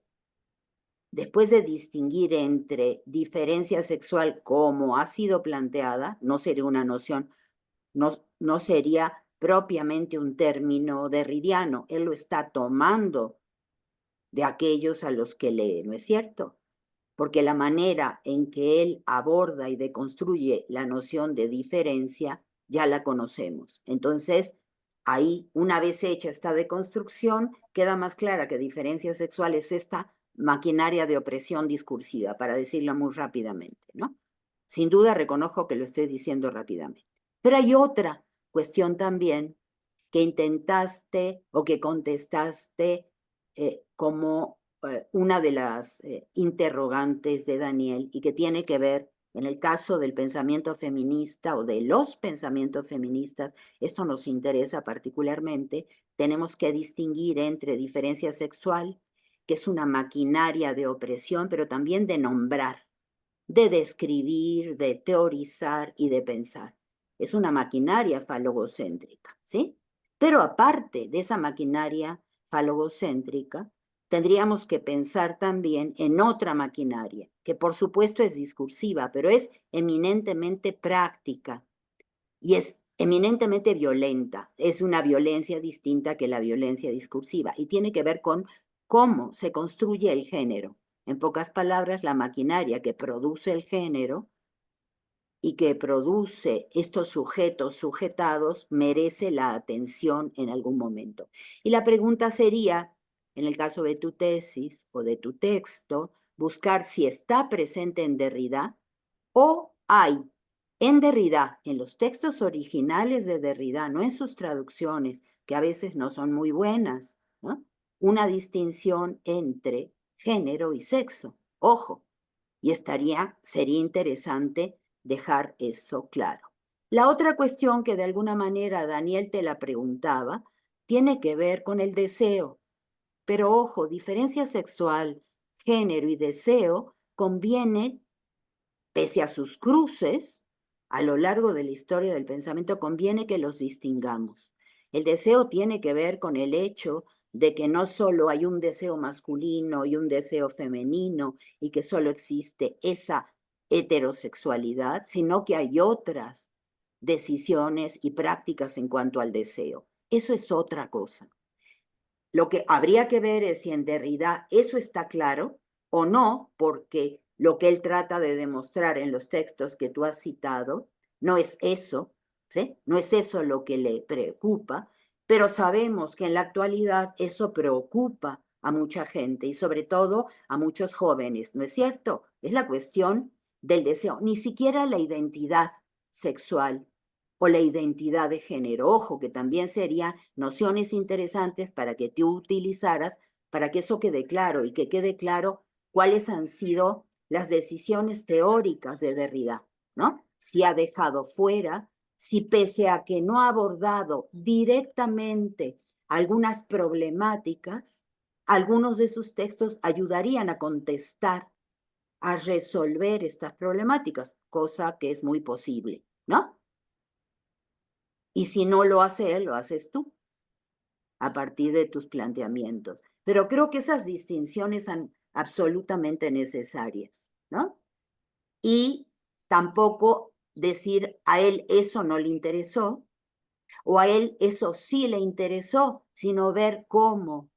después de distinguir entre diferencia sexual como ha sido planteada, no sería una noción, no sería propiamente un término derridiano, él lo está tomando de aquellos a los que lee, ¿no es cierto? Porque la manera en que él aborda y deconstruye la noción de diferencia ya la conocemos. Entonces, ahí, una vez hecha esta deconstrucción, queda más clara que diferencia sexual es esta maquinaria de opresión discursiva, para decirlo muy rápidamente, ¿no? Sin duda reconozco que lo estoy diciendo rápidamente. Pero hay otra cuestión también que intentaste o que contestaste como una de las interrogantes de Daniel y que tiene que ver, en el caso del pensamiento feminista o de los pensamientos feministas, esto nos interesa particularmente, tenemos que distinguir entre diferencia sexual, que es una maquinaria de opresión, pero también de nombrar, de describir, de teorizar y de pensar. Es una maquinaria falogocéntrica, ¿sí? Pero aparte de esa maquinaria falogocéntrica, tendríamos que pensar también en otra maquinaria, que por supuesto es discursiva, pero es eminentemente práctica y es eminentemente violenta. Es una violencia distinta que la violencia discursiva y tiene que ver con cómo se construye el género. En pocas palabras, la maquinaria que produce el género y que produce estos sujetos sujetados merece la atención en algún momento. Y la pregunta sería, en el caso de tu tesis o de tu texto, buscar si está presente en Derrida o hay en Derrida, en los textos originales de Derrida, no en sus traducciones, que a veces no son muy buenas, ¿no?, una distinción entre género y sexo. Ojo, y sería interesante dejar eso claro. La otra cuestión que de alguna manera Daniel te la preguntaba tiene que ver con el deseo. Pero ojo, diferencia sexual, género y deseo conviene, pese a sus cruces, a lo largo de la historia del pensamiento, conviene que los distingamos. El deseo tiene que ver con el hecho de que no solo hay un deseo masculino y un deseo femenino y que solo existe esa heterosexualidad, sino que hay otras decisiones y prácticas en cuanto al deseo. Eso es otra cosa. Lo que habría que ver es si en Derrida eso está claro o no, porque lo que él trata de demostrar en los textos que tú has citado no es eso, ¿sí? No es eso lo que le preocupa, pero sabemos que en la actualidad eso preocupa a mucha gente y sobre todo a muchos jóvenes, ¿no es cierto? Es la cuestión del deseo, ni siquiera la identidad sexual o la identidad de género. Ojo, que también serían nociones interesantes para que tú utilizaras para que eso quede claro y que quede claro cuáles han sido las decisiones teóricas de Derrida, ¿no? Si ha dejado fuera, si pese a que no ha abordado directamente algunas problemáticas, algunos de sus textos ayudarían a contestar, a resolver estas problemáticas, cosa que es muy posible, ¿no? Y si no lo hace él, lo haces tú, a partir de tus planteamientos. Pero creo que esas distinciones son absolutamente necesarias, ¿no? Y tampoco decir a él eso no le interesó, o a él eso sí le interesó, sino ver cómo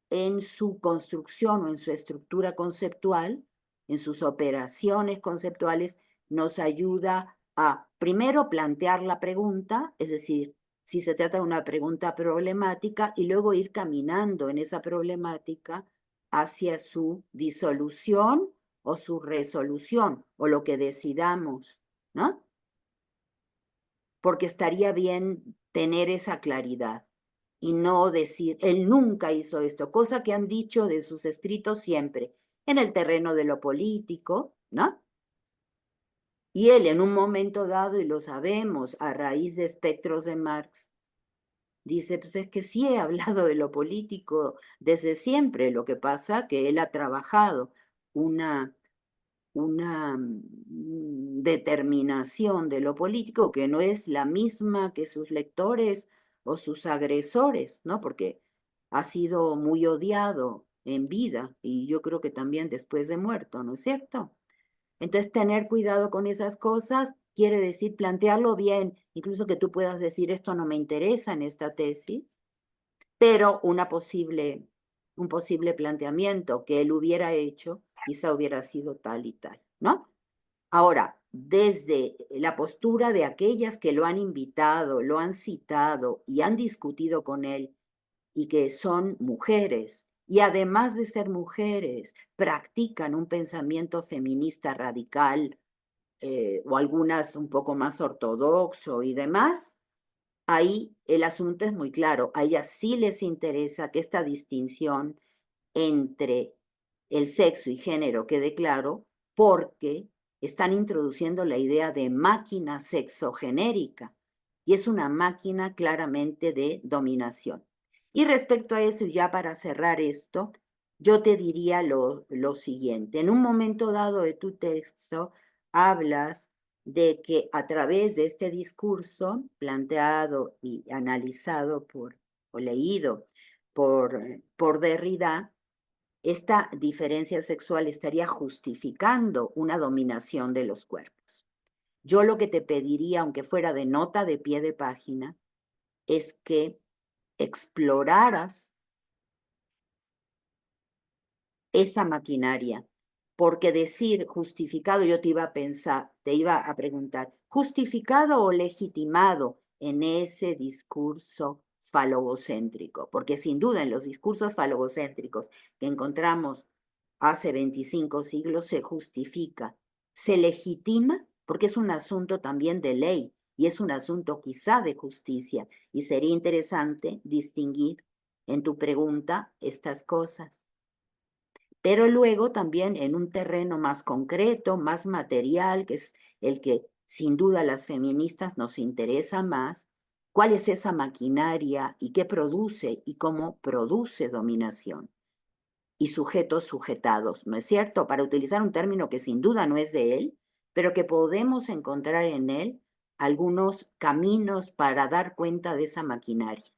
en su construcción o en su estructura conceptual, en sus operaciones conceptuales, nos ayuda a primero plantear la pregunta, es decir, si se trata de una pregunta problemática, y luego ir caminando en esa problemática hacia su disolución o su resolución, o lo que decidamos, ¿no? Porque estaría bien tener esa claridad y no decir, él nunca hizo esto, cosa que han dicho de sus escritos siempre, en el terreno de lo político, ¿no? Y él en un momento dado, y lo sabemos, a raíz de espectros de Marx, dice, pues es que sí he hablado de lo político desde siempre, lo que pasa que él ha trabajado una determinación de lo político que no es la misma que sus lectores o sus agresores, ¿no? Porque ha sido muy odiado en vida y yo creo que también después de muerto, ¿no es cierto? Entonces, tener cuidado con esas cosas quiere decir plantearlo bien, incluso que tú puedas decir, esto no me interesa en esta tesis, pero un posible planteamiento que él hubiera hecho quizá hubiera sido tal y tal, ¿no? Ahora, desde la postura de aquellas que lo han invitado, lo han citado y han discutido con él, y que son mujeres, y además de ser mujeres, practican un pensamiento feminista radical, o algunas un poco más ortodoxo y demás, ahí el asunto es muy claro. A ellas sí les interesa que esta distinción entre el sexo y género quede claro, porque están introduciendo la idea de máquina sexogenérica, y es una máquina claramente de dominación. Y respecto a eso, y ya para cerrar esto, yo te diría lo siguiente. En un momento dado de tu texto, hablas de que a través de este discurso planteado y analizado o leído por Derrida, esta diferencia sexual estaría justificando una dominación de los cuerpos. Yo lo que te pediría, aunque fuera de nota de pie de página, es que exploraras esa maquinaria, porque decir justificado, yo te iba a preguntar, justificado o legitimado en ese discurso falogocéntrico, porque sin duda en los discursos falogocéntricos que encontramos hace 25 siglos se justifica, se legitima, porque es un asunto también de ley y es un asunto quizá de justicia, y sería interesante distinguir en tu pregunta estas cosas. Pero luego también en un terreno más concreto, más material, que es el que sin duda a las feministas nos interesa más, cuál es esa maquinaria y qué produce y cómo produce dominación y sujetos sujetados, ¿no es cierto? Para utilizar un término que sin duda no es de él, pero que podemos encontrar en él algunos caminos para dar cuenta de esa maquinaria,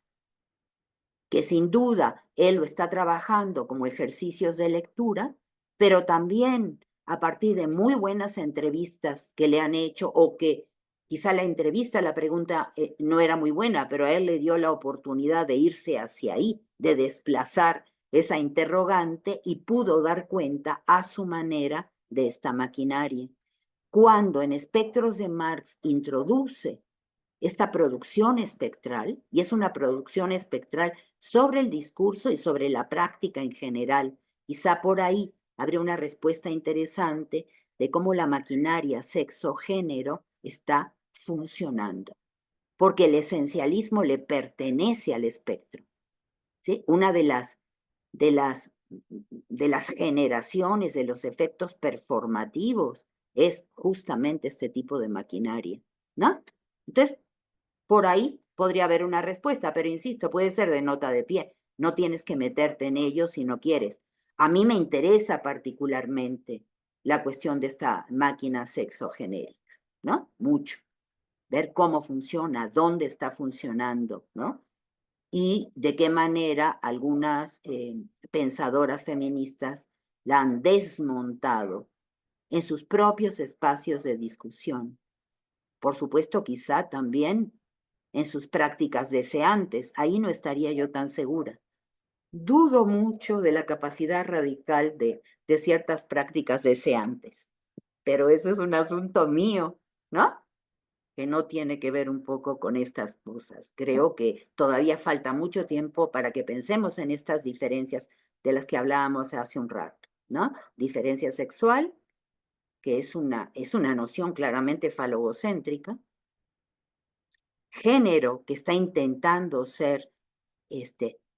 que sin duda él lo está trabajando como ejercicios de lectura, pero también a partir de muy buenas entrevistas que le han hecho o que Quizá la entrevista, la pregunta no era muy buena, pero a él le dio la oportunidad de irse hacia ahí, de desplazar esa interrogante y pudo dar cuenta a su manera de esta maquinaria. Cuando en Espectros de Marx introduce esta producción espectral, y es una producción espectral sobre el discurso y sobre la práctica en general, quizá por ahí habría una respuesta interesante de cómo la maquinaria sexo-género está funcionando, porque el esencialismo le pertenece al espectro, ¿sí? Una de las generaciones, de los efectos performativos, es justamente este tipo de maquinaria, ¿no? Entonces, por ahí podría haber una respuesta, pero insisto, puede ser de nota de pie. No tienes que meterte en ello si no quieres. A mí me interesa particularmente la cuestión de esta máquina sexogenérica, ¿no? Mucho. Ver cómo funciona, dónde está funcionando, ¿no? Y de qué manera algunas pensadoras feministas la han desmontado en sus propios espacios de discusión. Por supuesto, quizá también en sus prácticas deseantes. Ahí no estaría yo tan segura. Dudo mucho de la capacidad radical de ciertas prácticas deseantes, pero eso es un asunto mío, ¿no? Que no tiene que ver un poco con estas cosas. Creo que todavía falta mucho tiempo para que pensemos en estas diferencias de las que hablábamos hace un rato, ¿no? Diferencia sexual, que es una noción claramente falogocéntrica. Género, que está intentando ser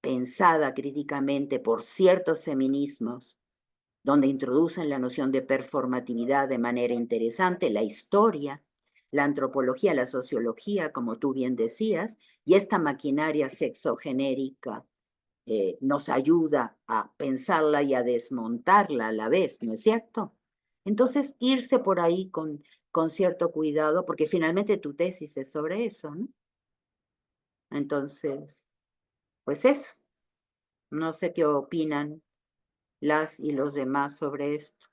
pensada críticamente por ciertos feminismos, donde introducen la noción de performatividad de manera interesante, la historia, la antropología, la sociología, como tú bien decías, y esta maquinaria sexogenérica nos ayuda a pensarla y a desmontarla a la vez, ¿no es cierto? Entonces, irse por ahí con cierto cuidado, porque finalmente tu tesis es sobre eso, ¿no? Entonces, pues eso. No sé qué opinan las y los demás sobre esto.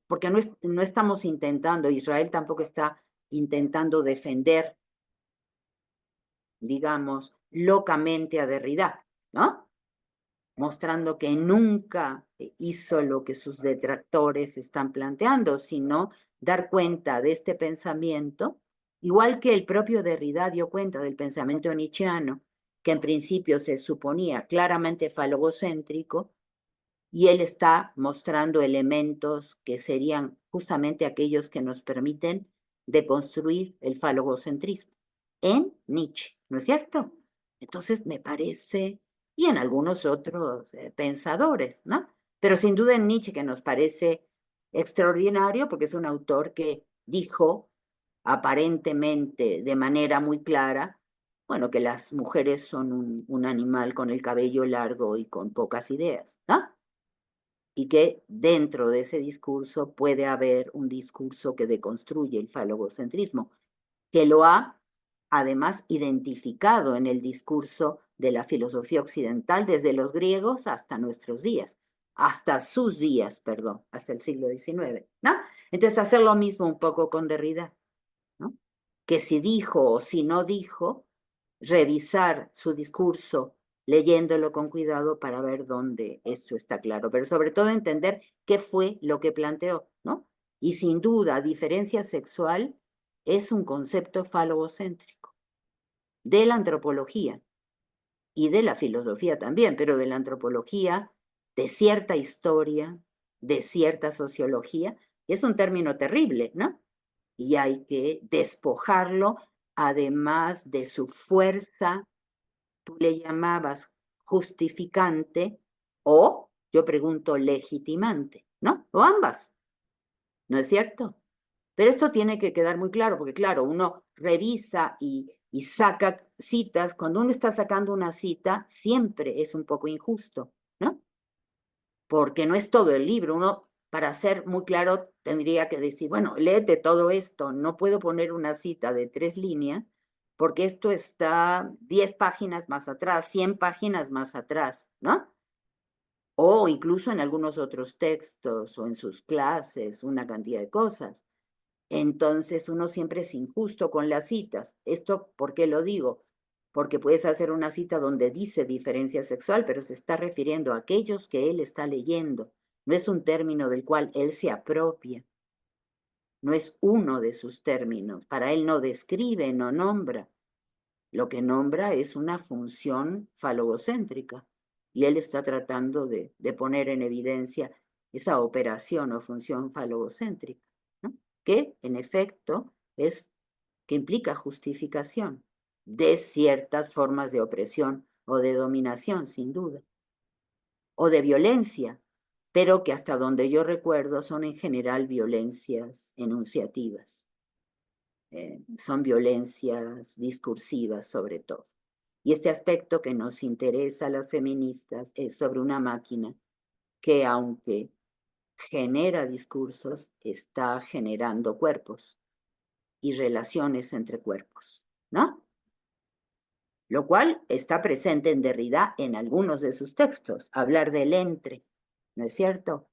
Porque no estamos intentando, Israel tampoco está intentando defender, digamos, locamente a Derrida, ¿no? Mostrando que nunca hizo lo que sus detractores están planteando, sino dar cuenta de este pensamiento, igual que el propio Derrida dio cuenta del pensamiento nietzscheano, que en principio se suponía claramente falogocéntrico, y él está mostrando elementos que serían justamente aquellos que nos permiten deconstruir el falogocentrismo en Nietzsche, ¿no es cierto? Entonces me parece, y en algunos otros pensadores, ¿no? Pero sin duda en Nietzsche, que nos parece extraordinario porque es un autor que dijo aparentemente de manera muy clara, bueno, que las mujeres son un animal con el cabello largo y con pocas ideas, ¿no? Y que dentro de ese discurso puede haber un discurso que deconstruye el falogocentrismo, que lo ha además identificado en el discurso de la filosofía occidental desde los griegos hasta nuestros días, hasta sus días, perdón, hasta el siglo XIX, ¿no? Entonces hacer lo mismo un poco con Derrida, ¿no? Que si dijo o si no dijo, revisar su discurso leyéndolo con cuidado para ver dónde esto está claro, pero sobre todo entender qué fue lo que planteó, ¿no? Y sin duda, diferencia sexual es un concepto falogocéntrico de la antropología y de la filosofía también, pero de la antropología, de cierta historia, de cierta sociología, es un término terrible, ¿no? Y hay que despojarlo, además de su fuerza, tú le llamabas justificante, o yo pregunto legitimante, ¿no? O ambas, ¿no es cierto? Pero esto tiene que quedar muy claro, porque claro, uno revisa y saca citas. Cuando uno está sacando una cita, siempre es un poco injusto, ¿no? Porque no es todo el libro. Uno, para ser muy claro, tendría que decir, bueno, léete todo esto. No puedo poner una cita de 3 líneas, porque esto está 10 páginas más atrás, 100 páginas más atrás, ¿no? O incluso en algunos otros textos o en sus clases, una cantidad de cosas. entonces uno siempre es injusto con las citas. ¿Esto por qué lo digo? Porque puedes hacer una cita donde dice diferencia sexual, pero se está refiriendo a aquellos que él está leyendo. No es un término del cual él se apropia. No es uno de sus términos. Para él no describe, no nombra. Lo que nombra es una función falogocéntrica. Y él está tratando de poner en evidencia esa operación o función falogocéntrica, ¿no? Que en efecto que implica justificación de ciertas formas de opresión o de dominación, sin duda, o de violencia, pero que hasta donde yo recuerdo son en general violencias enunciativas, son violencias discursivas sobre todo. Y este aspecto que nos interesa a las feministas es sobre una máquina que, aunque genera discursos, está generando cuerpos y relaciones entre cuerpos, ¿no? Lo cual está presente en Derrida en algunos de sus textos, hablar del entre, ¿no es cierto?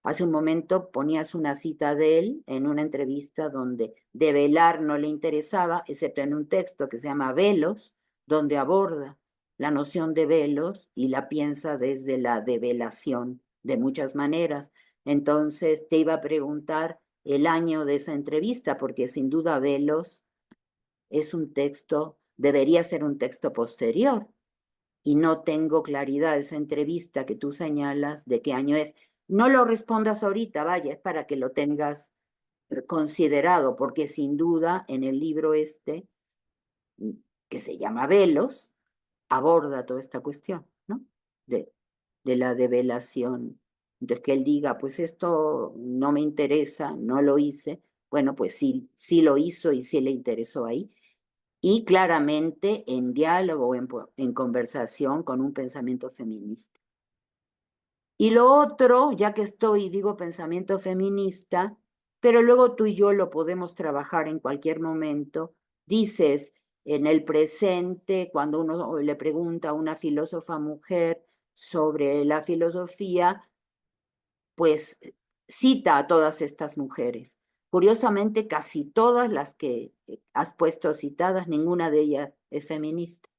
Hace un momento ponías una cita de él en una entrevista donde develar no le interesaba, excepto en un texto que se llama Velos, donde aborda la noción de velos y la piensa desde la develación de muchas maneras. Entonces te iba a preguntar el año de esa entrevista, porque sin duda Velos es un texto, debería ser un texto posterior, y no tengo claridad de esa entrevista que tú señalas de qué año es. No lo respondas ahorita, vaya, es para que lo tengas considerado, porque sin duda en el libro este, que se llama Velos, aborda toda esta cuestión, ¿no? De la develación. Entonces que él diga, pues esto no me interesa, no lo hice, bueno, pues sí, sí lo hizo y sí le interesó ahí, y claramente en diálogo o en conversación con un pensamiento feminista. Y lo otro, ya que digo pensamiento feminista, pero luego tú y yo lo podemos trabajar en cualquier momento, dices en el presente, cuando uno le pregunta a una filósofa mujer sobre la filosofía, pues cita a todas estas mujeres. Curiosamente, casi todas las que has puesto citadas, ninguna de ellas es feminista.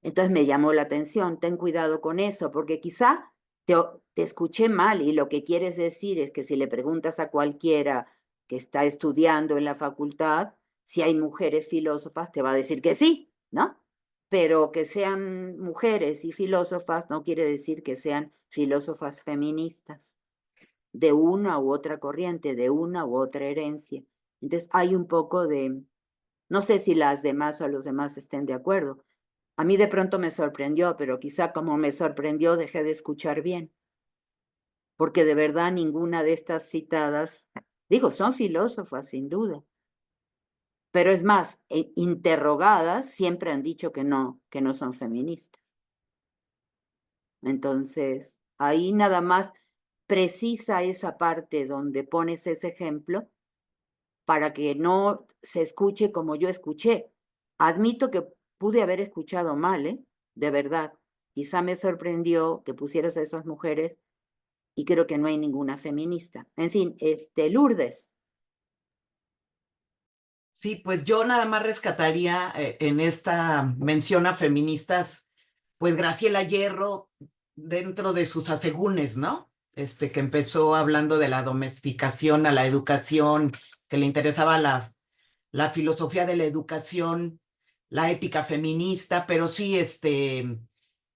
Entonces me llamó la atención, ten cuidado con eso, porque quizá te escuché mal y lo que quieres decir es que si le preguntas a cualquiera que está estudiando en la facultad si hay mujeres filósofas, te va a decir que sí, ¿no? Pero que sean mujeres y filósofas no quiere decir que sean filósofas feministas de una u otra corriente, de una u otra herencia. Entonces hay un poco de, no sé si las demás o los demás estén de acuerdo. A mí de pronto me sorprendió, pero quizá como me sorprendió dejé de escuchar bien, porque de verdad ninguna de estas citadas, digo, son filósofas sin duda, pero es más, interrogadas siempre han dicho que no son feministas. Entonces, ahí nada más precisa esa parte donde pones ese ejemplo para que no se escuche como yo escuché. Admito que pude haber escuchado mal, ¿eh? De verdad. Quizá me sorprendió que pusieras a esas mujeres y creo que no hay ninguna feminista. En fin, Lourdes. Sí, pues yo nada más rescataría en esta mención a feministas, pues Graciela Hierro dentro de sus asegúnes, ¿no? Que empezó hablando de la domesticación a la educación, que le interesaba la filosofía de la educación, la ética feminista, pero sí,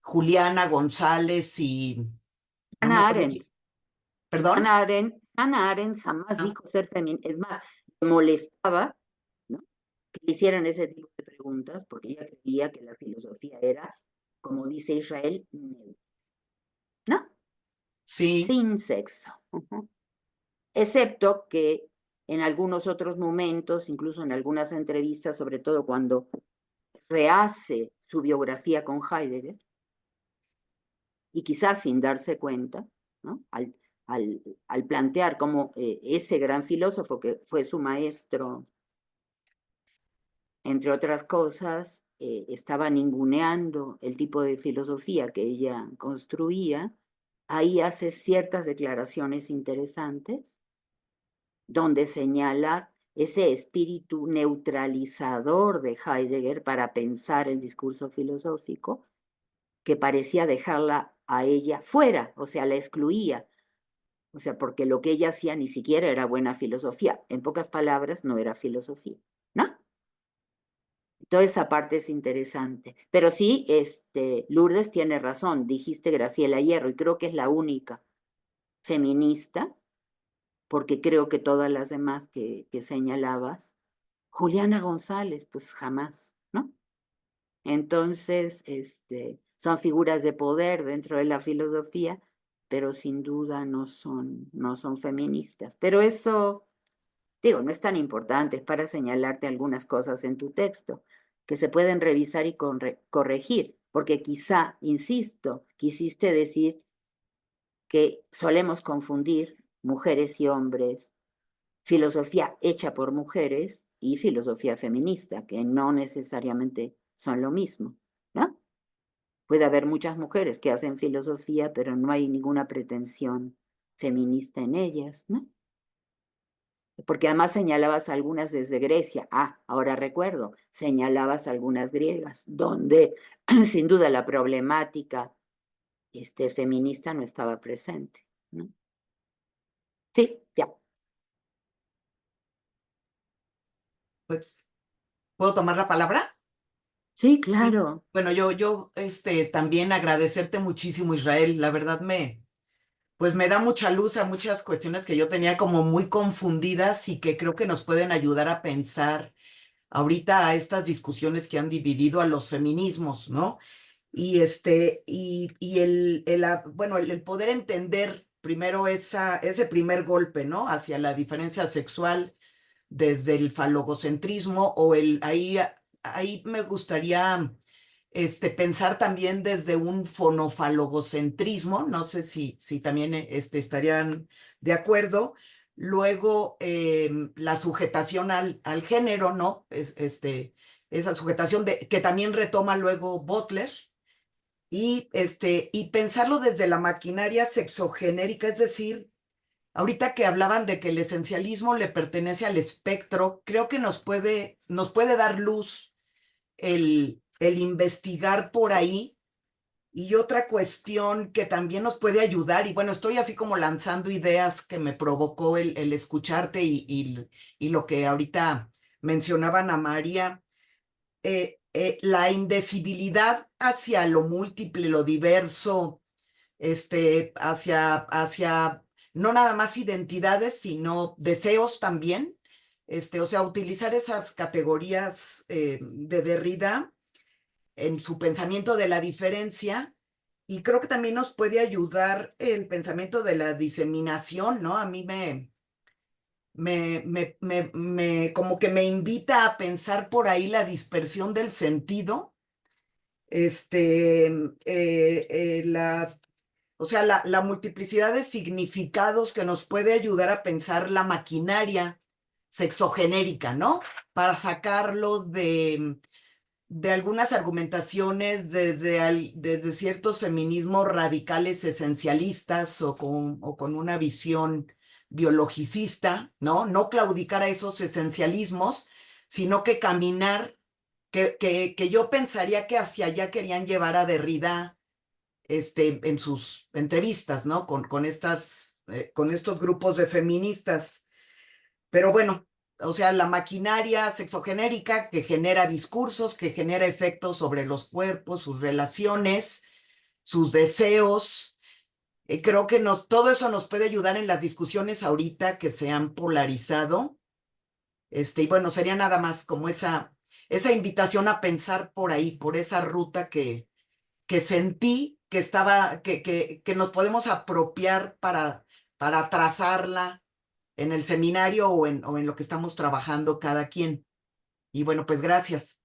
Juliana González y no me Hannah acuerdo Arendt. ¿Perdón? Hannah Arendt jamás Ah. dijo ser feminista. Es más, le molestaba, ¿no?, que le hicieran ese tipo de preguntas porque ella creía que la filosofía era, como dice Israel, ¿no? Sí. Sin sexo. Excepto que en algunos otros momentos, incluso en algunas entrevistas, sobre todo cuando rehace su biografía con Heidegger, y quizás sin darse cuenta, ¿no?, al plantear cómo ese gran filósofo que fue su maestro, entre otras cosas, estaba ninguneando el tipo de filosofía que ella construía, ahí hace ciertas declaraciones interesantes, donde señala ese espíritu neutralizador de Heidegger para pensar el discurso filosófico, que parecía dejarla a ella fuera, o sea, la excluía. O sea, porque lo que ella hacía ni siquiera era buena filosofía. En pocas palabras, no era filosofía, ¿no? Toda esa parte es interesante. Pero sí, Lourdes tiene razón. Dijiste Graciela Hierro, y creo que es la única feminista, porque creo que todas las demás que señalabas, Juliana González, pues jamás, ¿no? Entonces, son figuras de poder dentro de la filosofía, pero sin duda no son feministas. Pero eso, digo, no es tan importante, es para señalarte algunas cosas en tu texto que se pueden revisar y corregir, porque quizá, insisto, quisiste decir que solemos confundir mujeres y hombres, filosofía hecha por mujeres y filosofía feminista, que no necesariamente son lo mismo, ¿no? Puede haber muchas mujeres que hacen filosofía, pero no hay ninguna pretensión feminista en ellas, ¿no? Porque además señalabas algunas desde Grecia. Ah, ahora recuerdo, señalabas algunas griegas, donde sin duda la problemática feminista no estaba presente, ¿no? Sí, ya. Pues, ¿puedo tomar la palabra? Sí, Sí. claro. Bueno, yo también agradecerte muchísimo, Israel. La verdad pues me da mucha luz a muchas cuestiones que yo tenía como muy confundidas y que creo que nos pueden ayudar a pensar ahorita a estas discusiones que han dividido a los feminismos, ¿no? Y bueno, el poder entender primero ese primer golpe, ¿no? Hacia la diferencia sexual desde el falogocentrismo ahí me gustaría pensar también desde un fonofalogocentrismo, no sé si también estarían de acuerdo. Luego, la sujetación al género, ¿no? Esa sujetación que también retoma luego Butler, y pensarlo desde la maquinaria sexogenérica, es decir, ahorita que hablaban de que el esencialismo le pertenece al espectro, creo que nos puede dar luz el investigar por ahí. Y otra cuestión que también nos puede ayudar, y bueno, estoy así como lanzando ideas que me provocó el escucharte y lo que ahorita mencionaban a María, la indecibilidad hacia lo múltiple, lo diverso, hacia no nada más identidades, sino deseos también. O sea, utilizar esas categorías de Derrida en su pensamiento de la diferencia, y creo que también nos puede ayudar el pensamiento de la diseminación, ¿no? A mí como que me invita a pensar por ahí la dispersión del sentido, o sea, la multiplicidad de significados que nos puede ayudar a pensar la maquinaria sexogenérica, ¿no? Para sacarlo de algunas argumentaciones desde ciertos feminismos radicales esencialistas o con una visión biologicista, ¿no? No claudicar a esos esencialismos, sino que caminar, que yo pensaría que hacia allá querían llevar a Derrida en sus entrevistas, ¿no? Con estos grupos de feministas. Pero bueno, o sea, la maquinaria sexogenérica que genera discursos, que genera efectos sobre los cuerpos, sus relaciones, sus deseos. Creo que todo eso nos puede ayudar en las discusiones ahorita que se han polarizado. Y bueno, sería nada más como esa invitación a pensar por ahí, por esa ruta que sentí que nos podemos apropiar para trazarla en el seminario o en lo que estamos trabajando cada quien. Y bueno, pues gracias.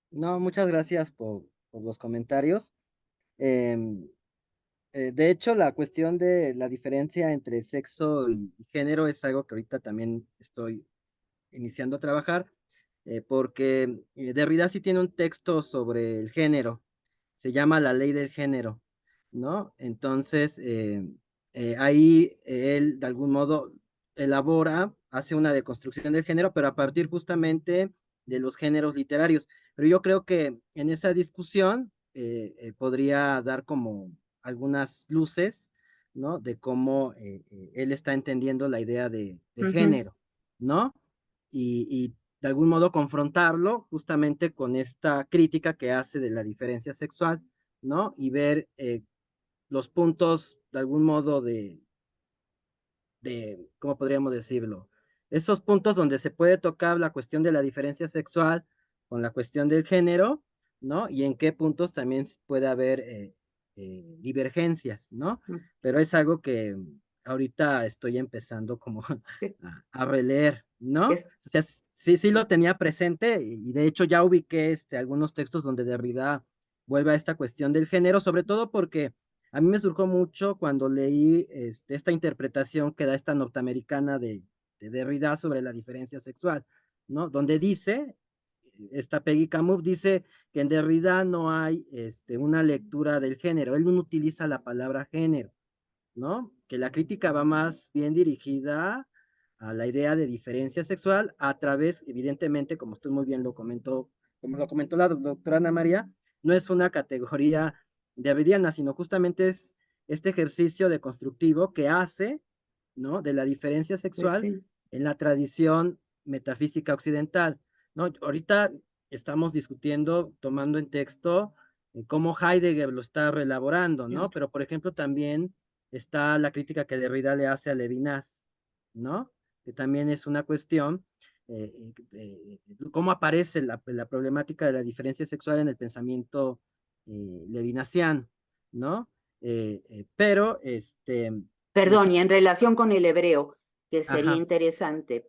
No, muchas gracias por los comentarios. Em, de hecho, la cuestión de la diferencia entre sexo y género es algo que ahorita también estoy iniciando a trabajar, porque Derrida sí tiene un texto sobre el género, se llama La ley del género. ¿no? Entonces, ahí él de algún modo elabora, hace una deconstrucción del género, pero a partir justamente de los géneros literarios. Pero yo creo que en esa discusión podría dar como algunas luces, ¿no? De cómo él está entendiendo la idea de género, ¿no? Y de algún modo confrontarlo justamente con esta crítica que hace de la diferencia sexual, ¿no? Y ver los puntos, de algún modo, ¿cómo podríamos decirlo? Esos puntos donde se puede tocar la cuestión de la diferencia sexual con la cuestión del género, ¿no? Y en qué puntos también puede haber divergencias, ¿no? Pero es algo que ahorita estoy empezando como a releer, ¿no? Es, O sea, sí lo tenía presente y de hecho ya ubiqué algunos textos donde Derrida vuelve a esta cuestión del género, sobre todo porque a mí me surgió mucho cuando leí esta interpretación que da esta norteamericana de Derrida sobre la diferencia sexual, ¿no? Donde dice, esta Peggy Camus dice que en Derrida no hay una lectura del género, él no utiliza la palabra género, ¿no? Que la crítica va más bien dirigida a la idea de diferencia sexual a través, evidentemente, como usted muy bien como lo comentó la doctora Ana María, no es una categoría derridiana, sino justamente es este ejercicio de constructivo que hace, ¿no? De la diferencia pues sexual sí. en la tradición metafísica occidental, ¿no? Ahorita estamos discutiendo, tomando en texto, cómo Heidegger lo está reelaborando, ¿no? Pero, por ejemplo, también está la crítica que Derrida le hace a Levinas, ¿no? Que también es una cuestión, cómo aparece la problemática de la diferencia sexual en el pensamiento levinasiano, ¿no? Pero, Perdón, y en relación con el hebreo, que sería ajá, interesante.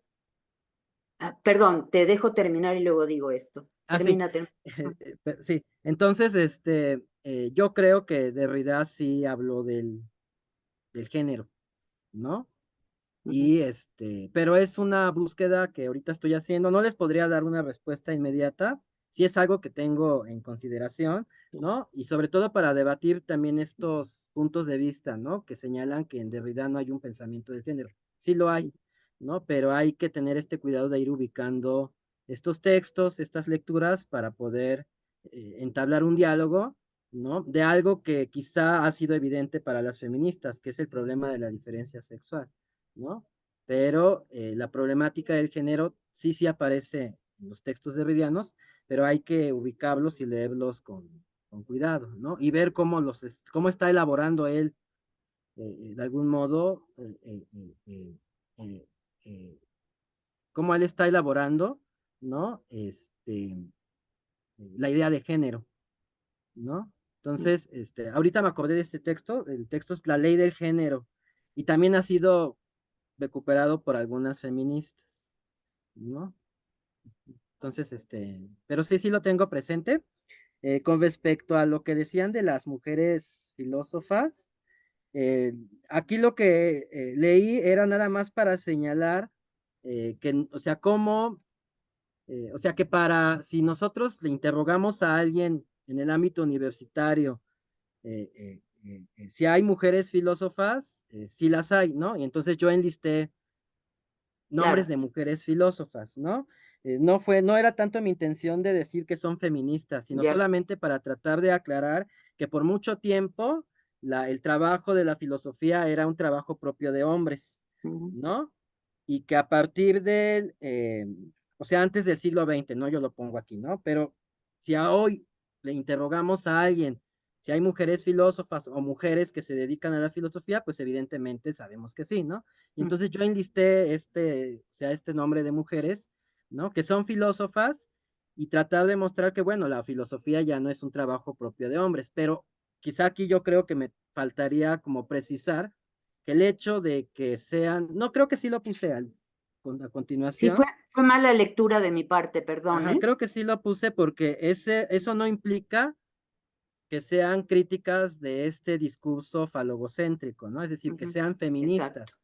Perdón, te dejo terminar y luego digo esto. sí, Termínate. sí, entonces, yo creo que Derrida sí habló del género, ¿no? Y pero es una búsqueda que ahorita estoy haciendo. No les podría dar una respuesta inmediata. Sí es algo que tengo en consideración, ¿no? Y sobre todo para debatir también estos puntos de vista, ¿no? Que señalan que en Derrida no hay un pensamiento de género. Sí lo hay, ¿no? Pero hay que tener este cuidado de ir ubicando estos textos, estas lecturas para poder entablar un diálogo, ¿no? De algo que quizá ha sido evidente para las feministas, que es el problema de la diferencia sexual, ¿no? Pero la problemática del género sí aparece en los textos derridianos, pero hay que ubicarlos y leerlos con cuidado, ¿no? Y ver cómo está elaborando él, de algún modo, cómo él está elaborando, ¿no? La idea de género, ¿no? Entonces, ahorita me acordé de este texto, el texto es La Ley del Género, y también ha sido recuperado por algunas feministas, ¿no? Entonces, pero sí lo tengo presente. Con respecto a lo que decían de las mujeres filósofas, eh, aquí lo que leí era nada más para señalar que, o sea, o sea, que si nosotros le interrogamos a alguien en el ámbito universitario, si hay mujeres filósofas, sí las hay, ¿no? Y entonces yo enlisté nombres Claro. de mujeres filósofas, ¿no? No era tanto mi intención de decir que son feministas, sino Ya. solamente para tratar de aclarar que por mucho tiempo el trabajo de la filosofía era un trabajo propio de hombres, ¿no? Y que a partir o sea, antes del siglo XX, ¿no? Yo lo pongo aquí, ¿no? Pero si a hoy le interrogamos a alguien si hay mujeres filósofas o mujeres que se dedican a la filosofía, pues evidentemente sabemos que sí, ¿no? Y entonces yo enlisté o sea, este nombre de mujeres, ¿no? Que son filósofas y tratar de mostrar que, bueno, la filosofía ya no es un trabajo propio de hombres, pero quizá aquí yo creo que me faltaría como precisar que el hecho de que sean, no creo que sí lo puse a Sí, continuación. fue mala lectura de mi parte, perdón, Ajá, ¿eh? creo que sí lo puse porque eso no implica que sean críticas de este discurso falogocéntrico, ¿no? Es decir, que sean Exacto. feministas,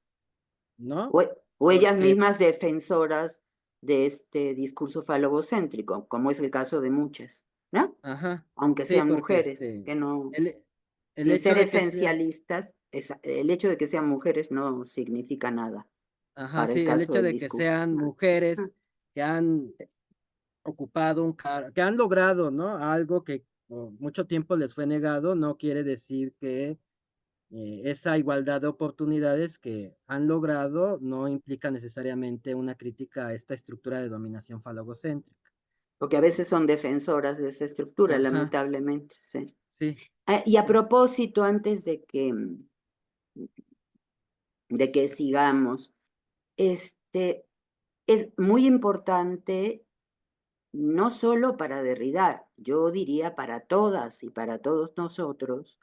¿no? O ellas Porque, mismas defensoras de este discurso falogocéntrico, como es el caso de muchas, ¿no? ajá, Aunque sí, sean porque mujeres, que no. el, el Sin hecho ser de que sea, esencialistas, el hecho de que sean mujeres no significa nada ajá, para el sí, el caso hecho del de que discurso. sean mujeres que han ocupado un cargo, que han logrado, ¿no? Algo que mucho tiempo les fue negado, no quiere decir que esa igualdad de oportunidades que han logrado no implica necesariamente una crítica a esta estructura de dominación falogocéntrica. Porque a veces son defensoras de esa estructura, Ajá, lamentablemente, sí. sí, Y a sí. propósito, antes de que sigamos, es muy importante, no solo para Derrida, yo diría para todas y para todos nosotros,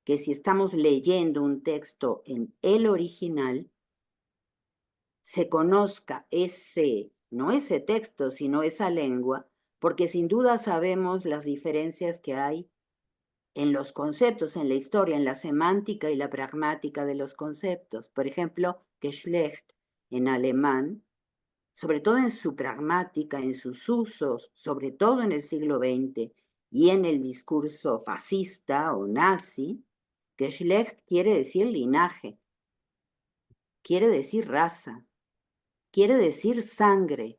que si estamos leyendo un texto en el original, se conozca no ese texto, sino esa lengua, porque sin duda sabemos las diferencias que hay en los conceptos, en la historia, en la semántica y la pragmática de los conceptos. Por ejemplo, Geschlecht en alemán, sobre todo en su pragmática, en sus usos, sobre todo en el siglo XX y en el discurso fascista o nazi, Geschlecht quiere decir linaje, quiere decir raza, quiere decir sangre,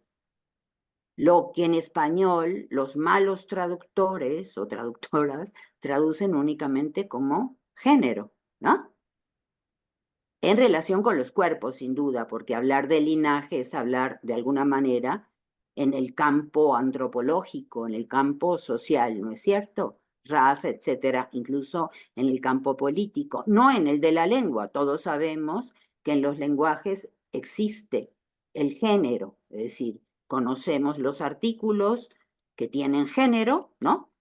lo que en español los malos traductores o traductoras traducen únicamente como género, ¿no? En relación con los cuerpos, sin duda, porque hablar de linaje es hablar de alguna manera en el campo antropológico, en el campo social, ¿no es cierto? Raza, etcétera, incluso en el campo político, no en el de la lengua. Todos sabemos que en los lenguajes existe el género, es decir, conocemos los artículos que tienen género, ¿no?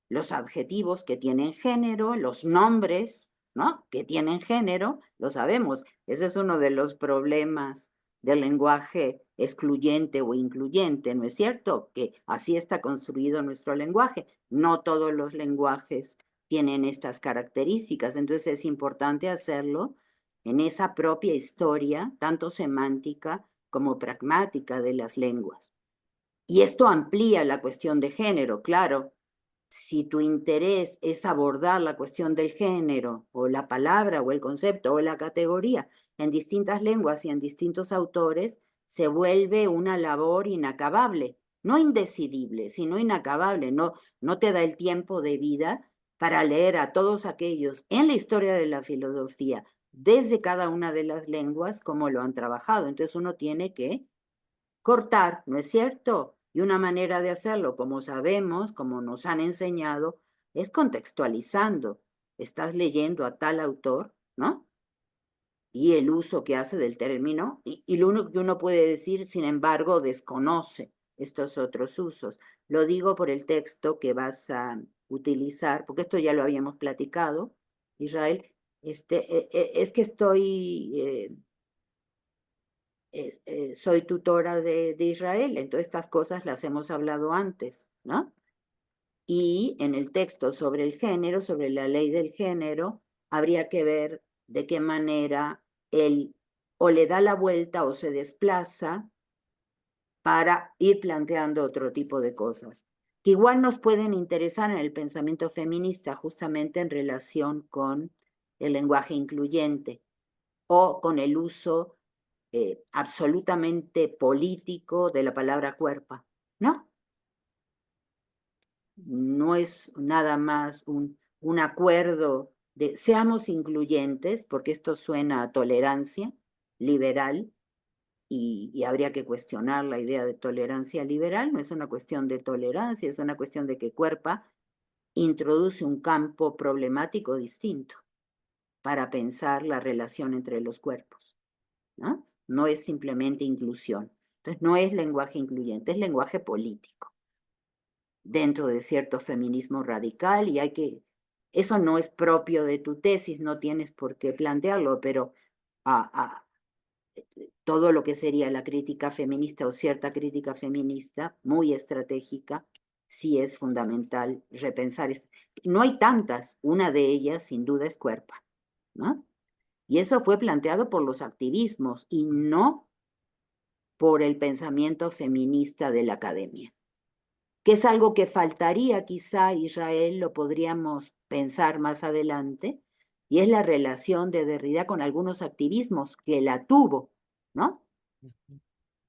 Los adjetivos que tienen género, los nombres, ¿no? Que tienen género, lo sabemos. Ese es uno de los problemas del lenguaje excluyente o incluyente, ¿no es cierto? Que así está construido nuestro lenguaje. No todos los lenguajes tienen estas características, entonces es importante hacerlo en esa propia historia, tanto semántica como pragmática de las lenguas. Y esto amplía la cuestión de género, claro. Si tu interés es abordar la cuestión del género o la palabra o el concepto o la categoría en distintas lenguas y en distintos autores, se vuelve una labor inacabable, no indecidible, sino inacabable. No te da el tiempo de vida para leer a todos aquellos en la historia de la filosofía, desde cada una de las lenguas, cómo lo han trabajado. Entonces uno tiene que cortar, ¿no es cierto? Y una manera de hacerlo, como sabemos, como nos han enseñado, es contextualizando. Estás leyendo a tal autor, ¿no? Y el uso que hace del término, y lo único que uno puede decir, sin embargo, desconoce estos otros usos. Lo digo por el texto que vas a utilizar, porque esto ya lo habíamos platicado, Israel. Es que soy tutora de Israel, entonces estas cosas las hemos hablado antes, ¿no? Y en el texto sobre el género, sobre la ley del género, habría que ver de qué manera él o le da la vuelta o se desplaza para ir planteando otro tipo de cosas, que igual nos pueden interesar en el pensamiento feminista, justamente en relación con el lenguaje incluyente o con el uso absolutamente político de la palabra cuerpo, ¿no? No es nada más un acuerdo de seamos incluyentes, porque esto suena a tolerancia liberal y habría que cuestionar la idea de tolerancia liberal. No es una cuestión de tolerancia, es una cuestión de que cuerpo introduce un campo problemático distinto para pensar la relación entre los cuerpos, ¿no? No es simplemente inclusión. Entonces, no es lenguaje incluyente, es lenguaje político, dentro de cierto feminismo radical, y eso no es propio de tu tesis, no tienes por qué plantearlo, pero todo lo que sería la crítica feminista o cierta crítica feminista, muy estratégica, sí es fundamental repensar. No hay tantas, una de ellas sin duda es cuerpo, ¿no? Y eso fue planteado por los activismos y no por el pensamiento feminista de la academia, que es algo que faltaría quizá, Israel, lo podríamos pensar más adelante, y es la relación de Derrida con algunos activismos que la tuvo, ¿no?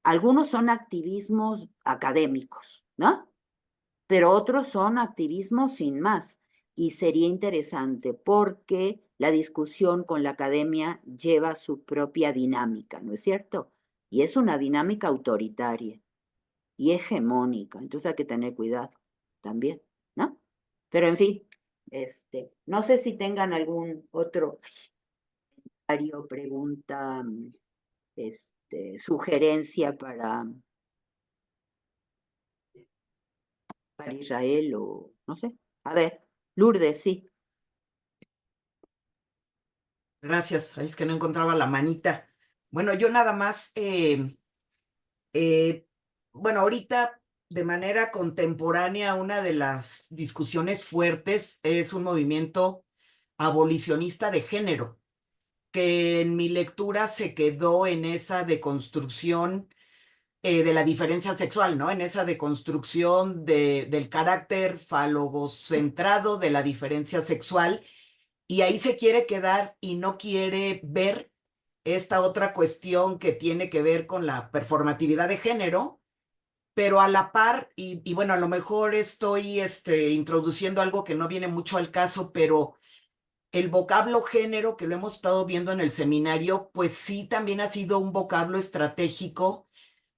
Algunos son activismos académicos, ¿no? Pero otros son activismos sin más. Y sería interesante porque la discusión con la academia lleva su propia dinámica, ¿no es cierto? Y es una dinámica autoritaria y hegemónica, entonces hay que tener cuidado también, ¿no? Pero en fin, no sé si tengan algún otro comentario, pregunta, sugerencia para Israel o no sé. A ver, Lourdes, sí. Gracias, es que no encontraba la manita. Bueno, yo nada más, bueno, ahorita de manera contemporánea, una de las discusiones fuertes es un movimiento abolicionista de género, que en mi lectura se quedó en esa deconstrucción de la diferencia sexual, ¿no? En esa deconstrucción del carácter falogocentrado de la diferencia sexual, y ahí se quiere quedar y no quiere ver esta otra cuestión que tiene que ver con la performatividad de género, pero a la par, y bueno, a lo mejor estoy introduciendo algo que no viene mucho al caso, pero el vocablo género que lo hemos estado viendo en el seminario, pues sí también ha sido un vocablo estratégico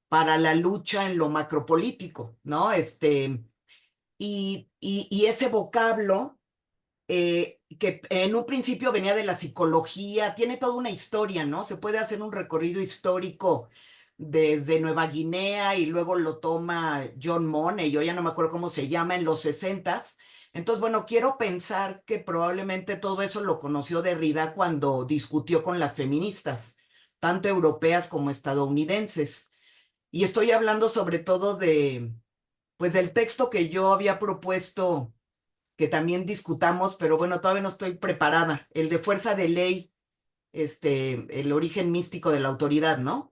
para la lucha en lo macropolítico, ¿no? Y ese vocablo, que en un principio venía de la psicología, tiene toda una historia, ¿no? Se puede hacer un recorrido histórico desde Nueva Guinea y luego lo toma John Money, yo ya no me acuerdo cómo se llama, en los 60s. Entonces, bueno, quiero pensar que probablemente todo eso lo conoció Derrida cuando discutió con las feministas, tanto europeas como estadounidenses. Y estoy hablando sobre todo pues del texto que yo había propuesto, que también discutamos, pero bueno, todavía no estoy preparada, el de fuerza de ley, el origen místico de la autoridad, ¿no?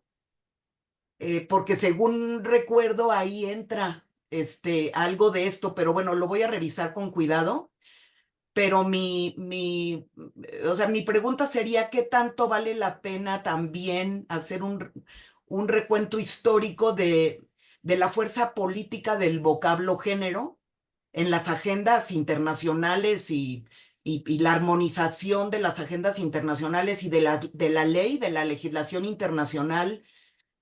Porque según recuerdo ahí entra, algo de esto, pero bueno, lo voy a revisar con cuidado. Pero o sea, mi pregunta sería, ¿qué tanto vale la pena también hacer un recuento histórico de la fuerza política del vocablo género en las agendas internacionales y la armonización de las agendas internacionales y de la ley, de la legislación internacional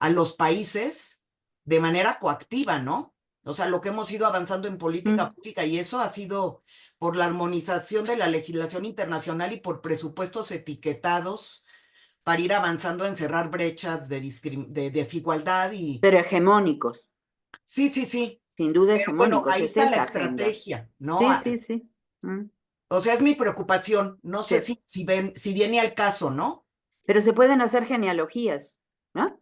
a los países de manera coactiva, ¿no? O sea, lo que hemos ido avanzando en política pública, y eso ha sido por la armonización de la legislación internacional y por presupuestos etiquetados para ir avanzando en cerrar brechas de desigualdad y... Pero hegemónicos, Sí, sí, sí. sin duda Pero bueno, hegemónicos, ahí es está la esa agenda. estrategia, ¿no? Sí, sí, sí. O sea, es mi preocupación. No sé Sí. si viene al caso, ¿no? Pero se pueden hacer genealogías, ¿no?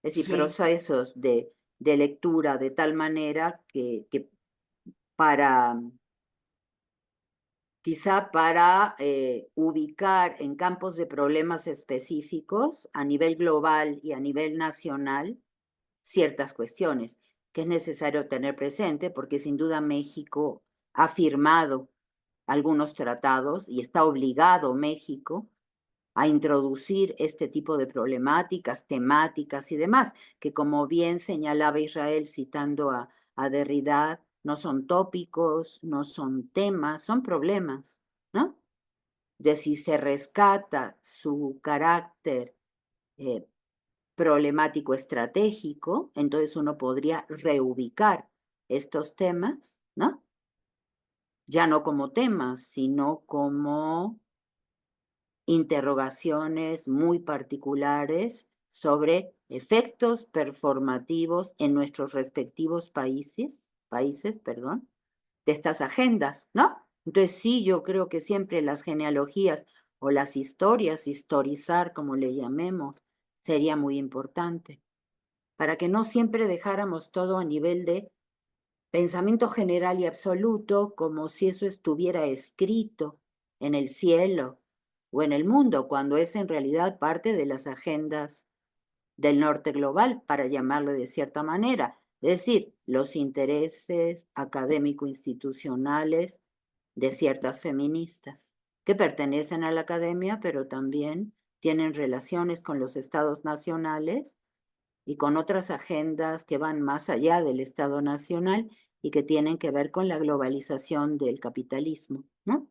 Es decir, Sí. procesos de lectura de tal manera que para, quizá para ubicar en campos de problemas específicos a nivel global y a nivel nacional ciertas cuestiones que es necesario tener presente porque sin duda México ha firmado algunos tratados y está obligado México a introducir este tipo de problemáticas, temáticas y demás, que como bien señalaba Israel citando a Derrida, no son tópicos, no son temas, son problemas, ¿no? De si se rescata su carácter problemático estratégico, entonces uno podría reubicar estos temas, ¿no? Ya no como temas, sino como interrogaciones muy particulares sobre efectos performativos en nuestros respectivos países, de estas agendas, ¿no? Entonces sí, yo creo que siempre las genealogías o las historias, historizar como le llamemos, sería muy importante, para que no siempre dejáramos todo a nivel de pensamiento general y absoluto, como si eso estuviera escrito en el cielo o en el mundo, cuando es en realidad parte de las agendas del norte global, para llamarlo de cierta manera. Es decir, los intereses académico-institucionales de ciertas feministas que pertenecen a la academia, pero también tienen relaciones con los estados nacionales y con otras agendas que van más allá del Estado nacional y que tienen que ver con la globalización del capitalismo, ¿no?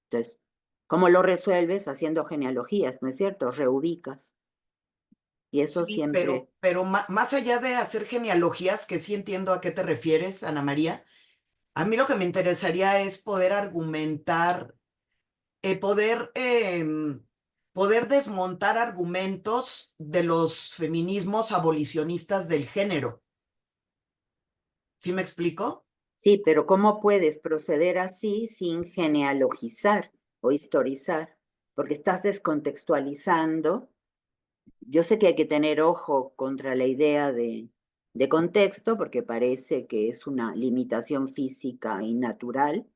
Entonces, ¿cómo lo resuelves? Haciendo genealogías, ¿no es cierto? Reubicas. Y eso Sí, siempre... pero más allá de hacer genealogías, que sí entiendo a qué te refieres, Ana María, a mí lo que me interesaría es poder argumentar, poder desmontar argumentos de los feminismos abolicionistas del género. ¿Sí me explico? Sí, pero ¿cómo puedes proceder así sin genealogizar o historizar? Porque estás descontextualizando. Yo sé que hay que tener ojo contra la idea de contexto, porque parece que es una limitación física y natural,